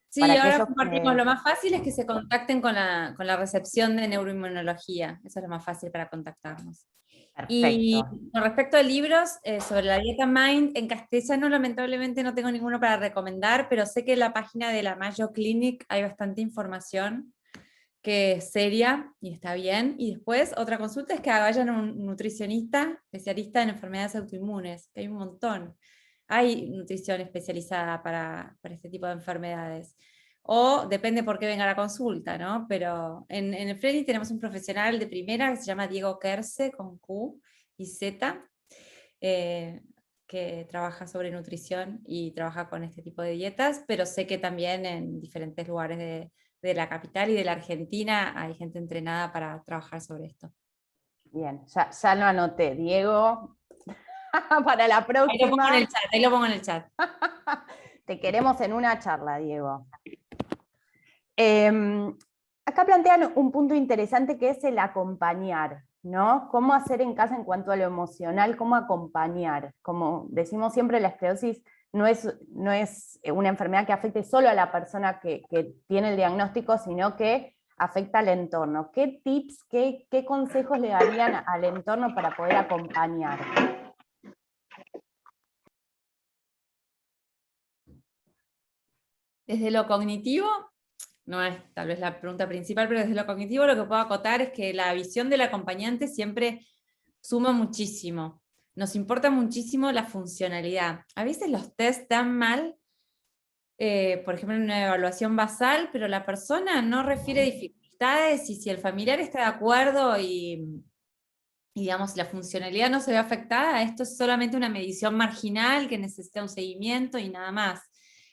Sí, ahora compartimos. Lo más fácil es que se contacten con la recepción de neuroinmunología. Eso es lo más fácil para contactarnos. Perfecto. Y con respecto a libros sobre la dieta Mind, en castellano lamentablemente no tengo ninguno para recomendar, pero sé que en la página de la Mayo Clinic hay bastante información que es seria y está bien. Y después otra consulta es que vayan a un nutricionista especialista en enfermedades autoinmunes, que hay un montón. Hay nutrición especializada para este tipo de enfermedades. O depende por qué venga la consulta, ¿no? Pero en el Freni tenemos un profesional de primera que se llama Diego Kerse, con Q y Z, que trabaja sobre nutrición y trabaja con este tipo de dietas, pero sé que también en diferentes lugares de la capital y de la Argentina hay gente entrenada para trabajar sobre esto. Bien, ya lo anoté, Diego, para la próxima. Ahí lo pongo en el chat. Te queremos en una charla, Diego. Acá plantean un punto interesante que es el acompañar, ¿no? ¿Cómo hacer en casa en cuanto a lo emocional? ¿Cómo acompañar? Como decimos siempre, la esclerosis no es una enfermedad que afecte solo a la persona que tiene el diagnóstico, sino que afecta al entorno. ¿Qué tips, qué consejos le darían al entorno para poder acompañar? Desde lo cognitivo, no es tal vez la pregunta principal, pero desde lo cognitivo lo que puedo acotar es que la visión del acompañante siempre suma muchísimo. Nos importa muchísimo la funcionalidad. A veces los test dan mal, por ejemplo en una evaluación basal, pero la persona no refiere dificultades, y si el familiar está de acuerdo y digamos, la funcionalidad no se ve afectada, esto es solamente una medición marginal que necesita un seguimiento y nada más.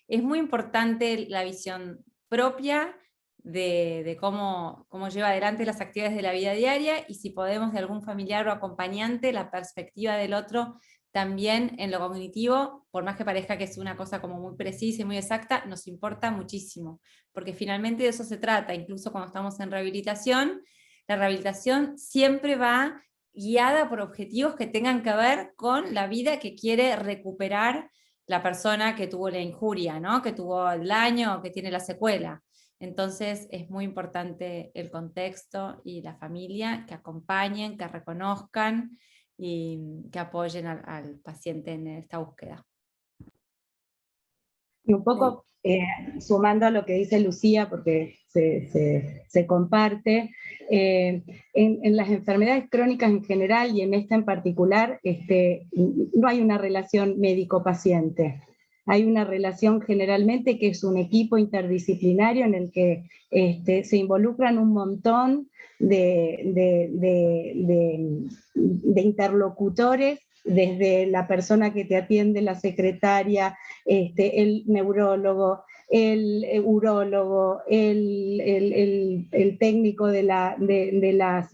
Es muy importante la visión propia de cómo lleva adelante las actividades de la vida diaria, y si podemos de algún familiar o acompañante, la perspectiva del otro también en lo cognitivo, por más que parezca que es una cosa como muy precisa y muy exacta, nos importa muchísimo, porque finalmente de eso se trata. Incluso cuando estamos en rehabilitación, la rehabilitación siempre va guiada por objetivos que tengan que ver con la vida que quiere recuperar la persona que tuvo la injuria, ¿no? Que tuvo el daño, que tiene la secuela. Entonces es muy importante el contexto y la familia que acompañen, que reconozcan y que apoyen al paciente en esta búsqueda. Y un poco sumando a lo que dice Lucía, porque se comparte, en las enfermedades crónicas en general y en esta en particular, no hay una relación médico-paciente. Hay una relación generalmente que es un equipo interdisciplinario en el que se involucran un montón de interlocutores, desde la persona que te atiende, la secretaria, el neurólogo, el urólogo, el técnico de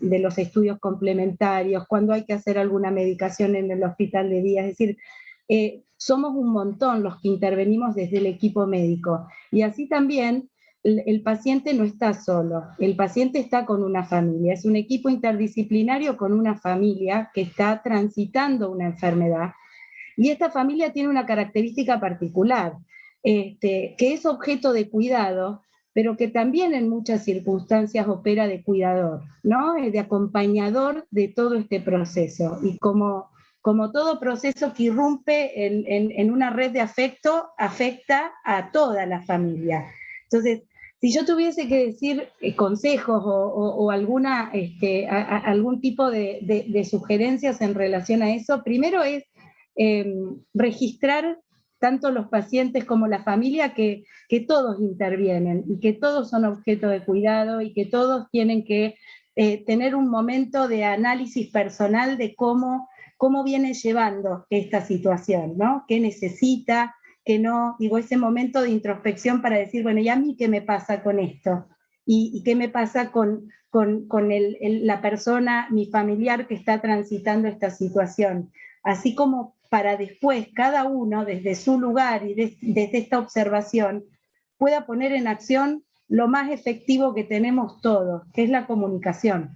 los estudios complementarios, cuando hay que hacer alguna medicación en el hospital de día. Es decir, somos un montón los que intervenimos desde el equipo médico. Y así también el paciente no está solo, el paciente está con una familia, es un equipo interdisciplinario con una familia que está transitando una enfermedad. Y esta familia tiene una característica particular, que es objeto de cuidado, pero que también en muchas circunstancias opera de cuidador, ¿no? De acompañador de todo este proceso. Y como todo proceso que irrumpe en una red de afecto, afecta a toda la familia. Entonces, si yo tuviese que decir consejos o alguna, algún tipo de sugerencias en relación a eso, primero es registrar tanto los pacientes como la familia que todos intervienen y que todos son objeto de cuidado y que todos tienen que tener un momento de análisis personal de cómo viene llevando esta situación, ¿no? ¿Qué necesita? ¿Qué no? Digo, ese momento de introspección para decir, bueno, ¿y a mí qué me pasa con esto? ¿Y qué me pasa con la persona, mi familiar que está transitando esta situación? Así como para después cada uno desde su lugar y desde esta observación pueda poner en acción lo más efectivo que tenemos todos, que es la comunicación.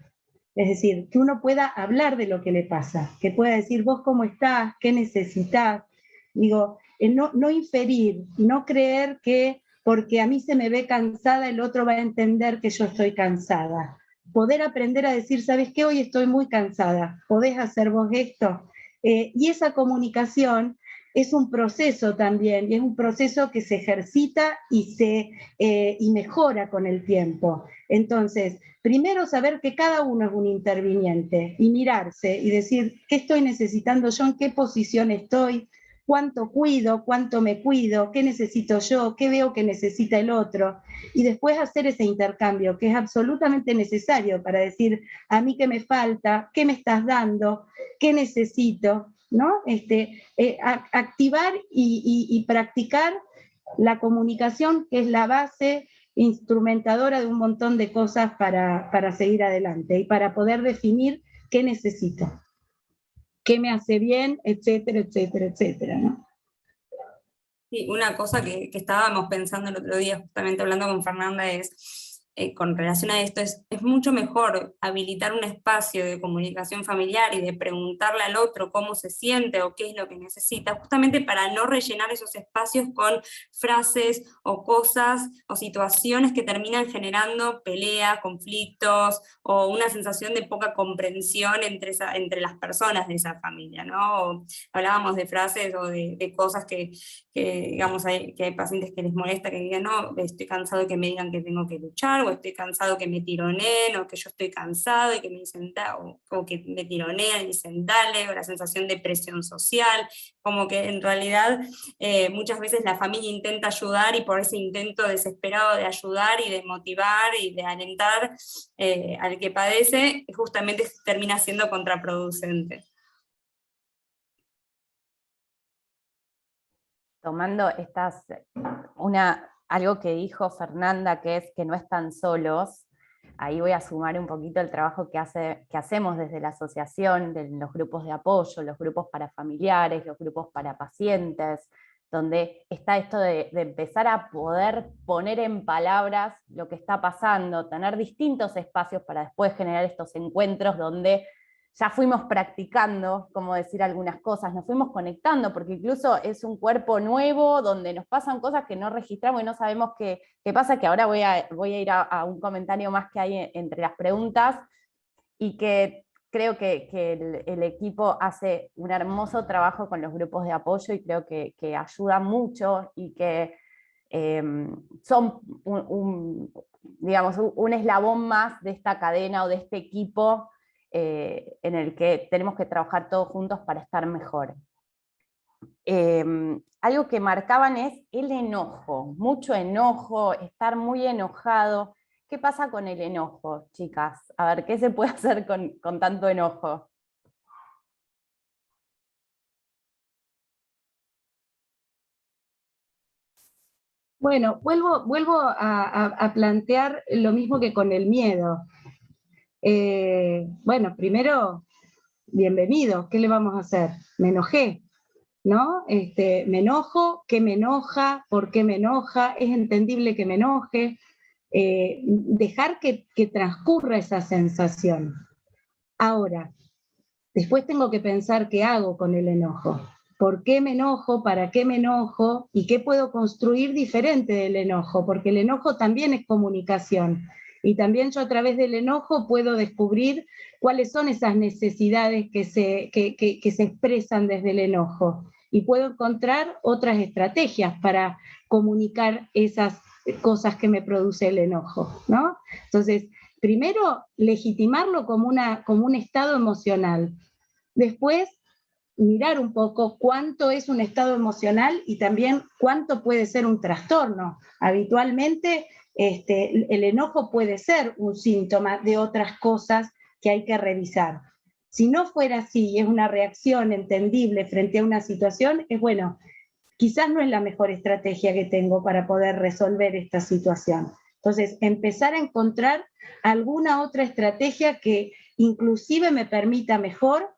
Es decir, que uno pueda hablar de lo que le pasa, que pueda decir vos cómo estás, qué necesitas. Digo, no inferir, no creer que porque a mí se me ve cansada el otro va a entender que yo estoy cansada. Poder aprender a decir, ¿sabes qué? Hoy estoy muy cansada, ¿podés hacer vos esto? Y esa comunicación es un proceso también, y es un proceso que se ejercita y mejora con el tiempo. Entonces, primero saber que cada uno es un interviniente y mirarse y decir, ¿qué estoy necesitando yo? ¿En qué posición estoy? ¿Cuánto cuido? ¿Cuánto me cuido? ¿Qué necesito yo? ¿Qué veo que necesita el otro? Y después hacer ese intercambio, que es absolutamente necesario para decir, a mí qué me falta, qué me estás dando, qué necesito, ¿no? Activar y practicar la comunicación, que es la base instrumentadora de un montón de cosas para seguir adelante y para poder definir qué necesito, qué me hace bien, etcétera, etcétera, etcétera, ¿no? Sí, una cosa que estábamos pensando el otro día, justamente hablando con Fernanda, es con relación a esto, es mucho mejor habilitar un espacio de comunicación familiar y de preguntarle al otro cómo se siente o qué es lo que necesita, justamente para no rellenar esos espacios con frases o cosas o situaciones que terminan generando peleas, conflictos o una sensación de poca comprensión entre las personas de esa familia, ¿no? O hablábamos de frases o de cosas que digamos, que hay pacientes que les molesta que digan, no, estoy cansado de que me digan que tengo que luchar, o estoy cansado que me tironeen, o que yo estoy cansado y que me dicen, o que me tironean y dicen dale, o la sensación de presión social, como que en realidad muchas veces la familia intenta ayudar y por ese intento desesperado de ayudar y de motivar y de alentar al que padece, justamente termina siendo contraproducente. Tomando algo que dijo Fernanda, que es que no están solos, ahí voy a sumar un poquito el trabajo que hacemos desde la asociación, de los grupos de apoyo, los grupos para familiares, los grupos para pacientes, donde está esto de empezar a poder poner en palabras lo que está pasando, tener distintos espacios para después generar estos encuentros donde ya fuimos practicando, como decir algunas cosas, nos fuimos conectando, porque incluso es un cuerpo nuevo donde nos pasan cosas que no registramos y no sabemos qué pasa, que ahora voy a ir a un comentario más que hay entre las preguntas, y que creo que el equipo hace un hermoso trabajo con los grupos de apoyo y creo que ayuda mucho y que son digamos, un eslabón más de esta cadena o de este equipo en el que tenemos que trabajar todos juntos para estar mejor. Algo que marcaban es el enojo, mucho enojo, estar muy enojado. ¿Qué pasa con el enojo, chicas? A ver, ¿qué se puede hacer con tanto enojo? Bueno, vuelvo a plantear lo mismo que con el miedo. Bueno, primero, bienvenido, ¿qué le vamos a hacer? Me enojé, ¿no? Me enojo, ¿qué me enoja? ¿Por qué me enoja? ¿Es entendible que me enoje? Dejar que transcurra esa sensación. Ahora, después tengo que pensar qué hago con el enojo. ¿Por qué me enojo? ¿Para qué me enojo? ¿Y qué puedo construir diferente del enojo? Porque el enojo también es comunicación. Y también yo a través del enojo puedo descubrir cuáles son esas necesidades que se expresan desde el enojo. Y puedo encontrar otras estrategias para comunicar esas cosas que me produce el enojo, ¿no? Entonces, primero, legitimarlo como un estado emocional. Después, mirar un poco cuánto es un estado emocional y también cuánto puede ser un trastorno. Habitualmente, el enojo puede ser un síntoma de otras cosas que hay que revisar. Si no fuera así, es una reacción entendible frente a una situación, es bueno, quizás no es la mejor estrategia que tengo para poder resolver esta situación. Entonces, empezar a encontrar alguna otra estrategia que inclusive me permita mejor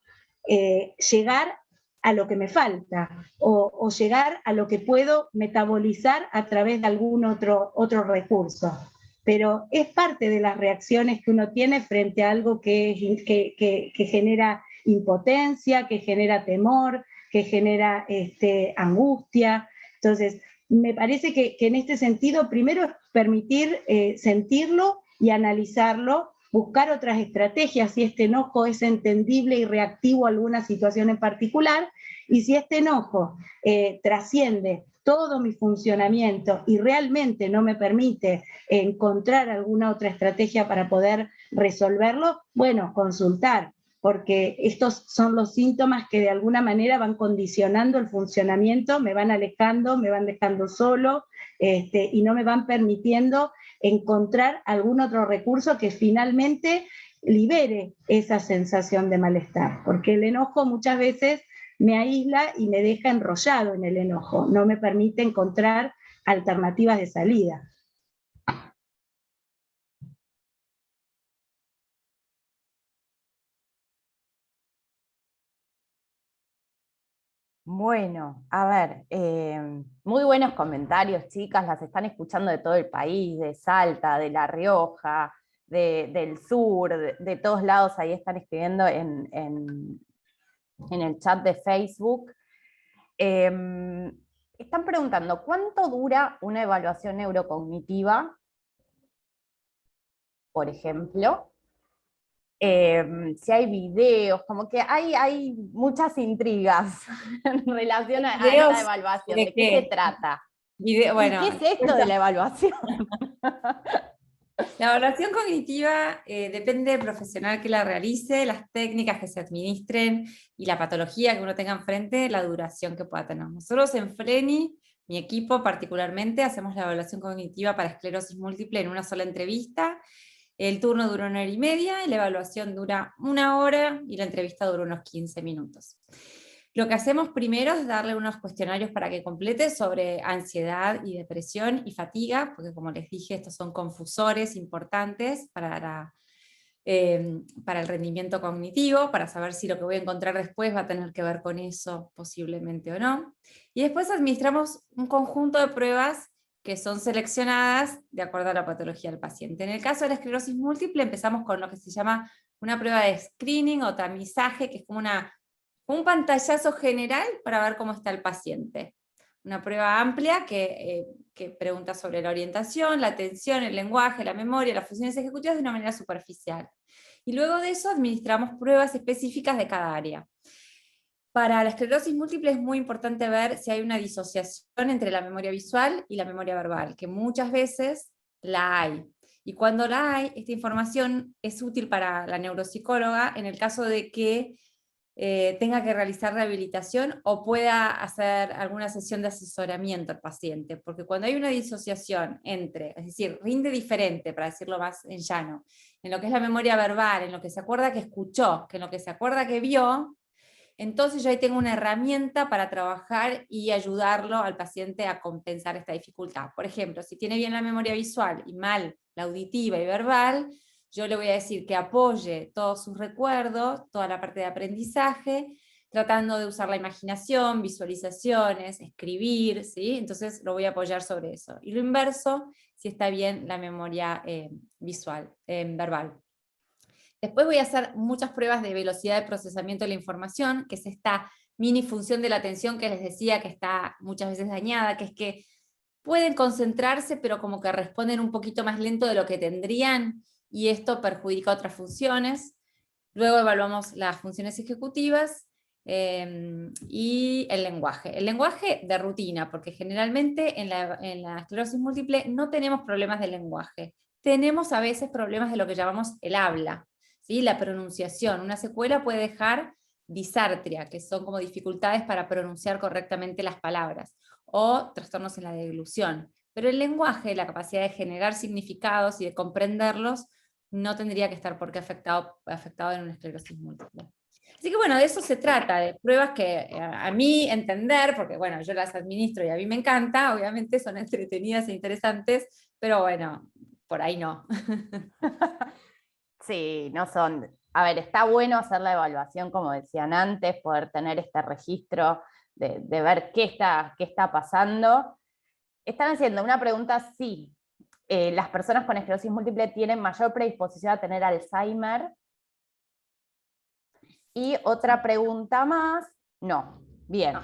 llegar a lo que me falta o llegar a lo que puedo metabolizar a través de algún otro recurso. Pero es parte de las reacciones que uno tiene frente a algo que genera impotencia, que genera temor, que genera angustia. Entonces, me parece que en este sentido, primero es permitir sentirlo y analizarlo, buscar otras estrategias si este enojo es entendible y reactivo a alguna situación en particular, y si este enojo trasciende todo mi funcionamiento y realmente no me permite encontrar alguna otra estrategia para poder resolverlo, bueno, consultar, porque estos son los síntomas que de alguna manera van condicionando el funcionamiento, me van alejando, me van dejando solo, y no me van permitiendo encontrar algún otro recurso que finalmente libere esa sensación de malestar, porque el enojo muchas veces me aísla y me deja enrollado en el enojo, no me permite encontrar alternativas de salida. Bueno, a ver, muy buenos comentarios, chicas, las están escuchando de todo el país, de Salta, de La Rioja, del sur, de todos lados, ahí están escribiendo en el chat de Facebook. Están preguntando, ¿cuánto dura una evaluación neurocognitiva, por ejemplo? Si hay videos, como que hay muchas intrigas en relación a esta evaluación. ¿De qué se trata? Bueno, ¿y qué es esto de la evaluación? La evaluación cognitiva depende del profesional que la realice, las técnicas que se administren y la patología que uno tenga enfrente, la duración que pueda tener. Nosotros en Freni, mi equipo particularmente, hacemos la evaluación cognitiva para esclerosis múltiple en una sola entrevista. El turno dura 1 hora y media, y la evaluación dura 1 hora y la entrevista dura unos 15 minutos. Lo que hacemos primero es darle unos cuestionarios para que complete sobre ansiedad y depresión y fatiga, porque como les dije, estos son confusores importantes para el rendimiento cognitivo, para saber si lo que voy a encontrar después va a tener que ver con eso posiblemente o no. Y después administramos un conjunto de pruebas que son seleccionadas de acuerdo a la patología del paciente. En el caso de la esclerosis múltiple empezamos con lo que se llama una prueba de screening o tamizaje, que es como un pantallazo general para ver cómo está el paciente. Una prueba amplia que pregunta sobre la orientación, la atención, el lenguaje, la memoria, las funciones ejecutivas de una manera superficial. Y luego de eso administramos pruebas específicas de cada área. Para la esclerosis múltiple es muy importante ver si hay una disociación entre la memoria visual y la memoria verbal, que muchas veces la hay. Y cuando la hay, esta información es útil para la neuropsicóloga en el caso de que tenga que realizar rehabilitación o pueda hacer alguna sesión de asesoramiento al paciente, porque cuando hay una disociación entre, es decir, rinde diferente, para decirlo más en llano, en lo que es la memoria verbal, en lo que se acuerda que escuchó, que en lo que se acuerda que vio, entonces yo ahí tengo una herramienta para trabajar y ayudarlo al paciente a compensar esta dificultad. Por ejemplo, si tiene bien la memoria visual y mal la auditiva y verbal, yo le voy a decir que apoye todos sus recuerdos, toda la parte de aprendizaje, tratando de usar la imaginación, visualizaciones, escribir, ¿sí? Entonces lo voy a apoyar sobre eso. Y lo inverso, si está bien la memoria visual, verbal. Después voy a hacer muchas pruebas de velocidad de procesamiento de la información, que es esta mini función de la atención que les decía que está muchas veces dañada, que es que pueden concentrarse, pero como que responden un poquito más lento de lo que tendrían, y esto perjudica otras funciones. Luego evaluamos las funciones ejecutivas y el lenguaje. El lenguaje de rutina, porque generalmente en la esclerosis múltiple no tenemos problemas de lenguaje. Tenemos a veces problemas de lo que llamamos el habla, ¿sí? La pronunciación. Una secuela puede dejar disartria, que son como dificultades para pronunciar correctamente las palabras, o trastornos en la deglución. Pero el lenguaje, la capacidad de generar significados y de comprenderlos, no tendría que estar porque afectado en una esclerosis múltiple. Así que bueno, de eso se trata, de pruebas que a mí entender, porque bueno, yo las administro y a mí me encanta, obviamente son entretenidas e interesantes, pero bueno, por ahí no. Sí, no son. A ver, está bueno hacer la evaluación, como decían antes, poder tener este registro de ver qué está pasando. Están haciendo una pregunta, sí. Las personas con esclerosis múltiple tienen mayor predisposición a tener Alzheimer. Y otra pregunta más, no. Bien.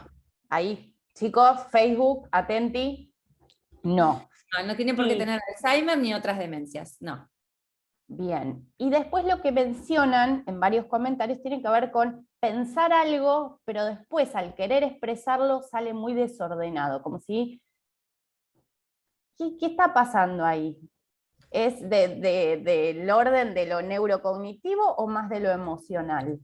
Ahí, chicos, Facebook, atenti, no. No tienen por qué tener Alzheimer ni otras demencias, no. Bien, y después lo que mencionan en varios comentarios tiene que ver con pensar algo, pero después al querer expresarlo sale muy desordenado, como si, ¿qué está pasando ahí? ¿Es del orden de lo neurocognitivo o más de lo emocional?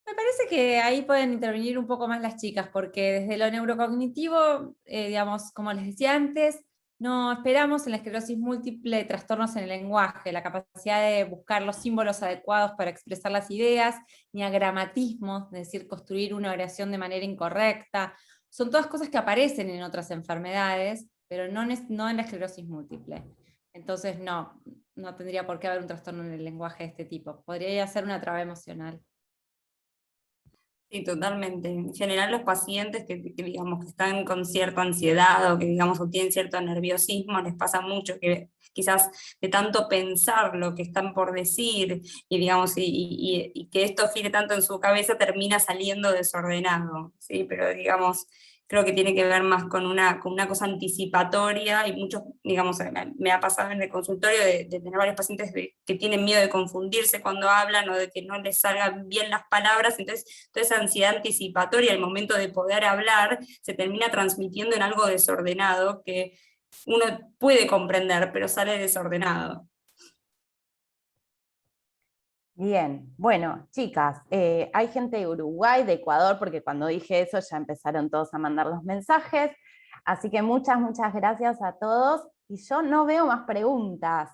Me parece que ahí pueden intervenir un poco más las chicas, porque desde lo neurocognitivo, digamos, como les decía antes, no esperamos en la esclerosis múltiple trastornos en el lenguaje, la capacidad de buscar los símbolos adecuados para expresar las ideas, ni agramatismos, es decir, construir una oración de manera incorrecta. Son todas cosas que aparecen en otras enfermedades, pero no en la esclerosis múltiple. Entonces no tendría por qué haber un trastorno en el lenguaje de este tipo. Podría ser una traba emocional. Sí, totalmente. En general los pacientes digamos que están con cierta ansiedad o que digamos o tienen cierto nerviosismo, les pasa mucho que quizás de tanto pensar lo que están por decir y digamos y que esto gire tanto en su cabeza termina saliendo desordenado, ¿sí? Pero digamos creo que tiene que ver más con una cosa anticipatoria y muchos, digamos, me ha pasado en el consultorio de tener varios pacientes que tienen miedo de confundirse cuando hablan o de que no les salgan bien las palabras, entonces toda esa ansiedad anticipatoria al momento de poder hablar se termina transmitiendo en algo desordenado que uno puede comprender, pero sale desordenado. Bien, bueno, chicas, hay gente de Uruguay, de Ecuador, porque cuando dije eso ya empezaron todos a mandar los mensajes, así que muchas gracias a todos, y yo no veo más preguntas.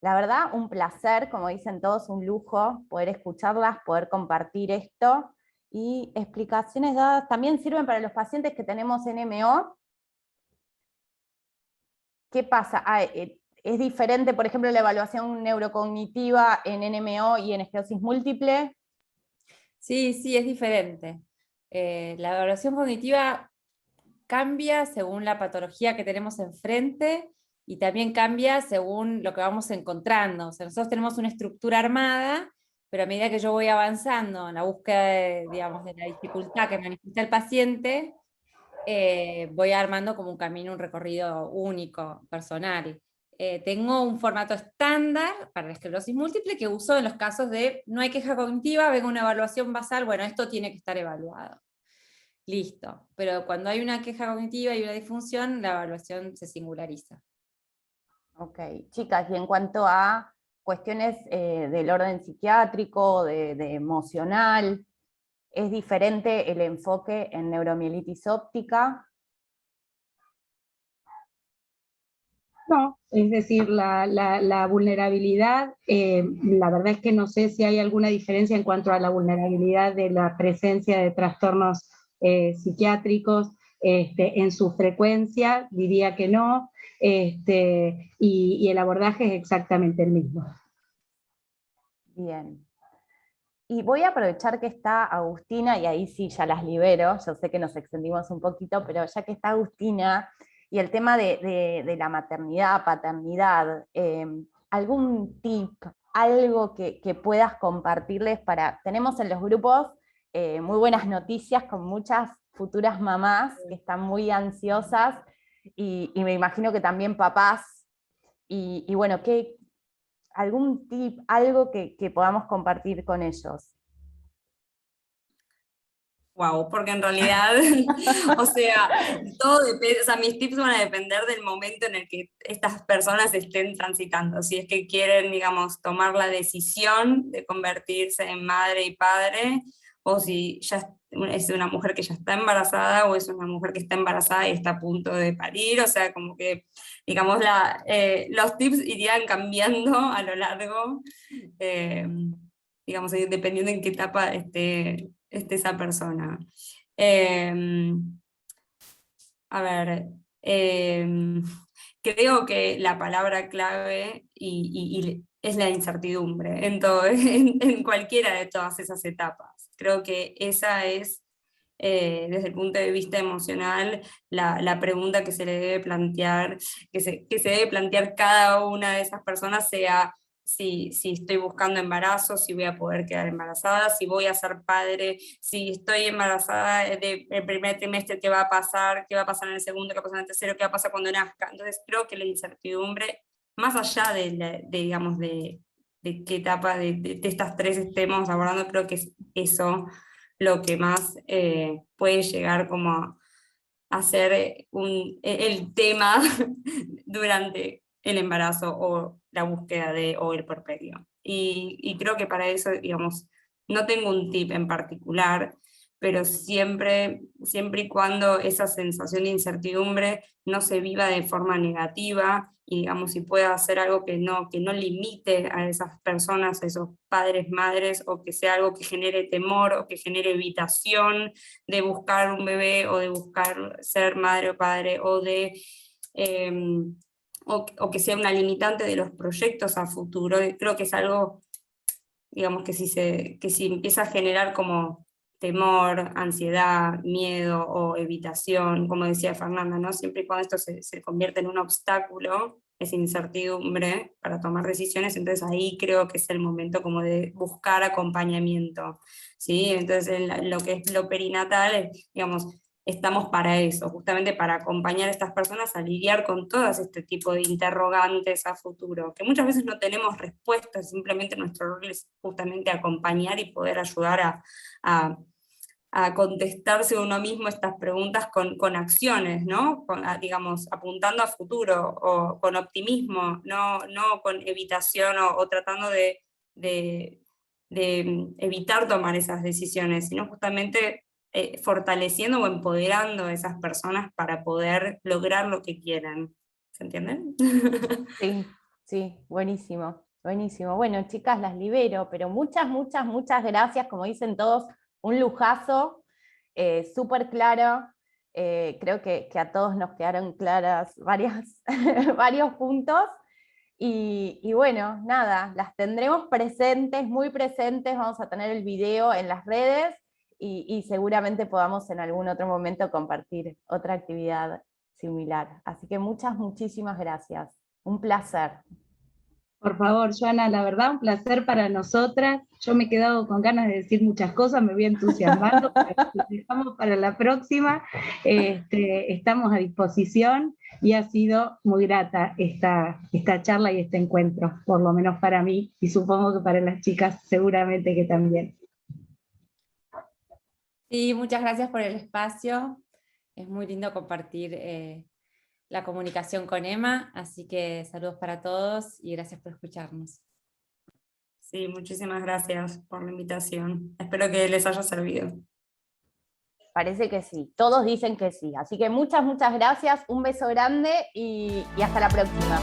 La verdad, un placer, como dicen todos, un lujo poder escucharlas, poder compartir esto, y explicaciones dadas también sirven para los pacientes que tenemos NMO. ¿Qué pasa? ¿Es diferente, por ejemplo, la evaluación neurocognitiva en NMO y en esclerosis múltiple? Sí, es diferente. La evaluación cognitiva cambia según la patología que tenemos enfrente y también cambia según lo que vamos encontrando. O sea, nosotros tenemos una estructura armada pero a medida que yo voy avanzando en la búsqueda digamos, de la dificultad que manifiesta el paciente, voy armando como un camino, un recorrido único, personal. Tengo un formato estándar para la esclerosis múltiple que uso en los casos de no hay queja cognitiva, venga una evaluación basal, bueno, esto tiene que estar evaluado. Listo. Pero cuando hay una queja cognitiva y una disfunción, la evaluación se singulariza. Ok, chicas, y en cuanto a cuestiones del orden psiquiátrico, de emocional, ¿es diferente el enfoque en neuromielitis óptica? No, es decir, la vulnerabilidad, la verdad es que no sé si hay alguna diferencia en cuanto a la vulnerabilidad de la presencia de trastornos psiquiátricos en su frecuencia, diría que no, y el abordaje es exactamente el mismo. Bien. Y voy a aprovechar que está Agustina, y ahí sí ya las libero, yo sé que nos extendimos un poquito, pero ya que está Agustina, y el tema de la maternidad, paternidad, algún tip, algo que puedas compartirles para... Tenemos en los grupos muy buenas noticias con muchas futuras mamás que están muy ansiosas, y me imagino que también papás, y bueno, algún tip, algo que podamos compartir con ellos. Wow, porque en realidad, o sea, todo depende, o sea, mis tips van a depender del momento en el que estas personas estén transitando. Si es que quieren, digamos, tomar la decisión de convertirse en madre y padre, o si ya es una mujer que ya está embarazada, o es una mujer que está embarazada y está a punto de parir, o sea, como que, digamos, los tips irían cambiando a lo largo, eh, digamos, dependiendo en qué etapa esté esa persona. A ver, creo que la palabra clave es la incertidumbre en, todo, en cualquiera de todas esas etapas. Creo que esa es, desde el punto de vista emocional, la pregunta que se le debe plantear, que se debe plantear cada una de esas personas, sea si estoy buscando embarazo, si voy a poder quedar embarazada, si voy a ser padre, si estoy embarazada del primer trimestre, qué va a pasar en el segundo, qué va a pasar en el tercero, qué va a pasar cuando nazca. Entonces creo que la incertidumbre, más allá digamos, de qué etapa de estas tres estemos abordando, creo que es eso lo que más puede llegar como a ser el tema durante el embarazo o la búsqueda o el puerperio. Y creo que para eso, digamos, no tengo un tip en particular, pero siempre y cuando esa sensación de incertidumbre no se viva de forma negativa, y digamos, si pueda hacer algo que no limite a esas personas, a esos padres, madres, o que sea algo que genere temor o que genere evitación de buscar un bebé, o de buscar ser madre o padre, o de... o que sea una limitante de los proyectos a futuro. Creo que es algo, digamos, que si empieza a generar como temor, ansiedad, miedo o evitación, como decía Fernanda, ¿no? Siempre y cuando esto se convierte en un obstáculo, es incertidumbre para tomar decisiones, entonces ahí creo que es el momento como de buscar acompañamiento, ¿sí? Entonces en lo que es lo perinatal, digamos, estamos para eso, justamente para acompañar a estas personas a lidiar con todas este tipo de interrogantes a futuro, que muchas veces no tenemos respuestas, simplemente nuestro rol es justamente acompañar y poder ayudar a contestarse uno mismo estas preguntas con acciones, ¿no? Digamos, apuntando a futuro, o con optimismo, no con evitación o tratando de evitar tomar esas decisiones, sino justamente fortaleciendo o empoderando a esas personas para poder lograr lo que quieren. ¿Se entienden? Sí, sí, buenísimo, buenísimo. Bueno, chicas, las libero, pero muchas, muchas, muchas gracias, como dicen todos, un lujazo, súper claro. Creo que a todos nos quedaron claras varios puntos. Y bueno, nada, las tendremos presentes, muy presentes, vamos a tener el video en las redes, y seguramente podamos en algún otro momento compartir otra actividad similar. Así que muchas, muchísimas gracias. Un placer. Por favor, Joana, la verdad, un placer para nosotras. Yo me he quedado con ganas de decir muchas cosas, me voy entusiasmando, pero lo dejamos para la próxima. Estamos a disposición y ha sido muy grata esta charla y este encuentro, por lo menos para mí, y supongo que para las chicas seguramente que también. Sí, muchas gracias por el espacio. Es muy lindo compartir la comunicación con Emma, así que saludos para todos y gracias por escucharnos. Sí, muchísimas gracias por la invitación. Espero que les haya servido. Parece que sí, todos dicen que sí. Así que muchas gracias, un beso grande y hasta la próxima.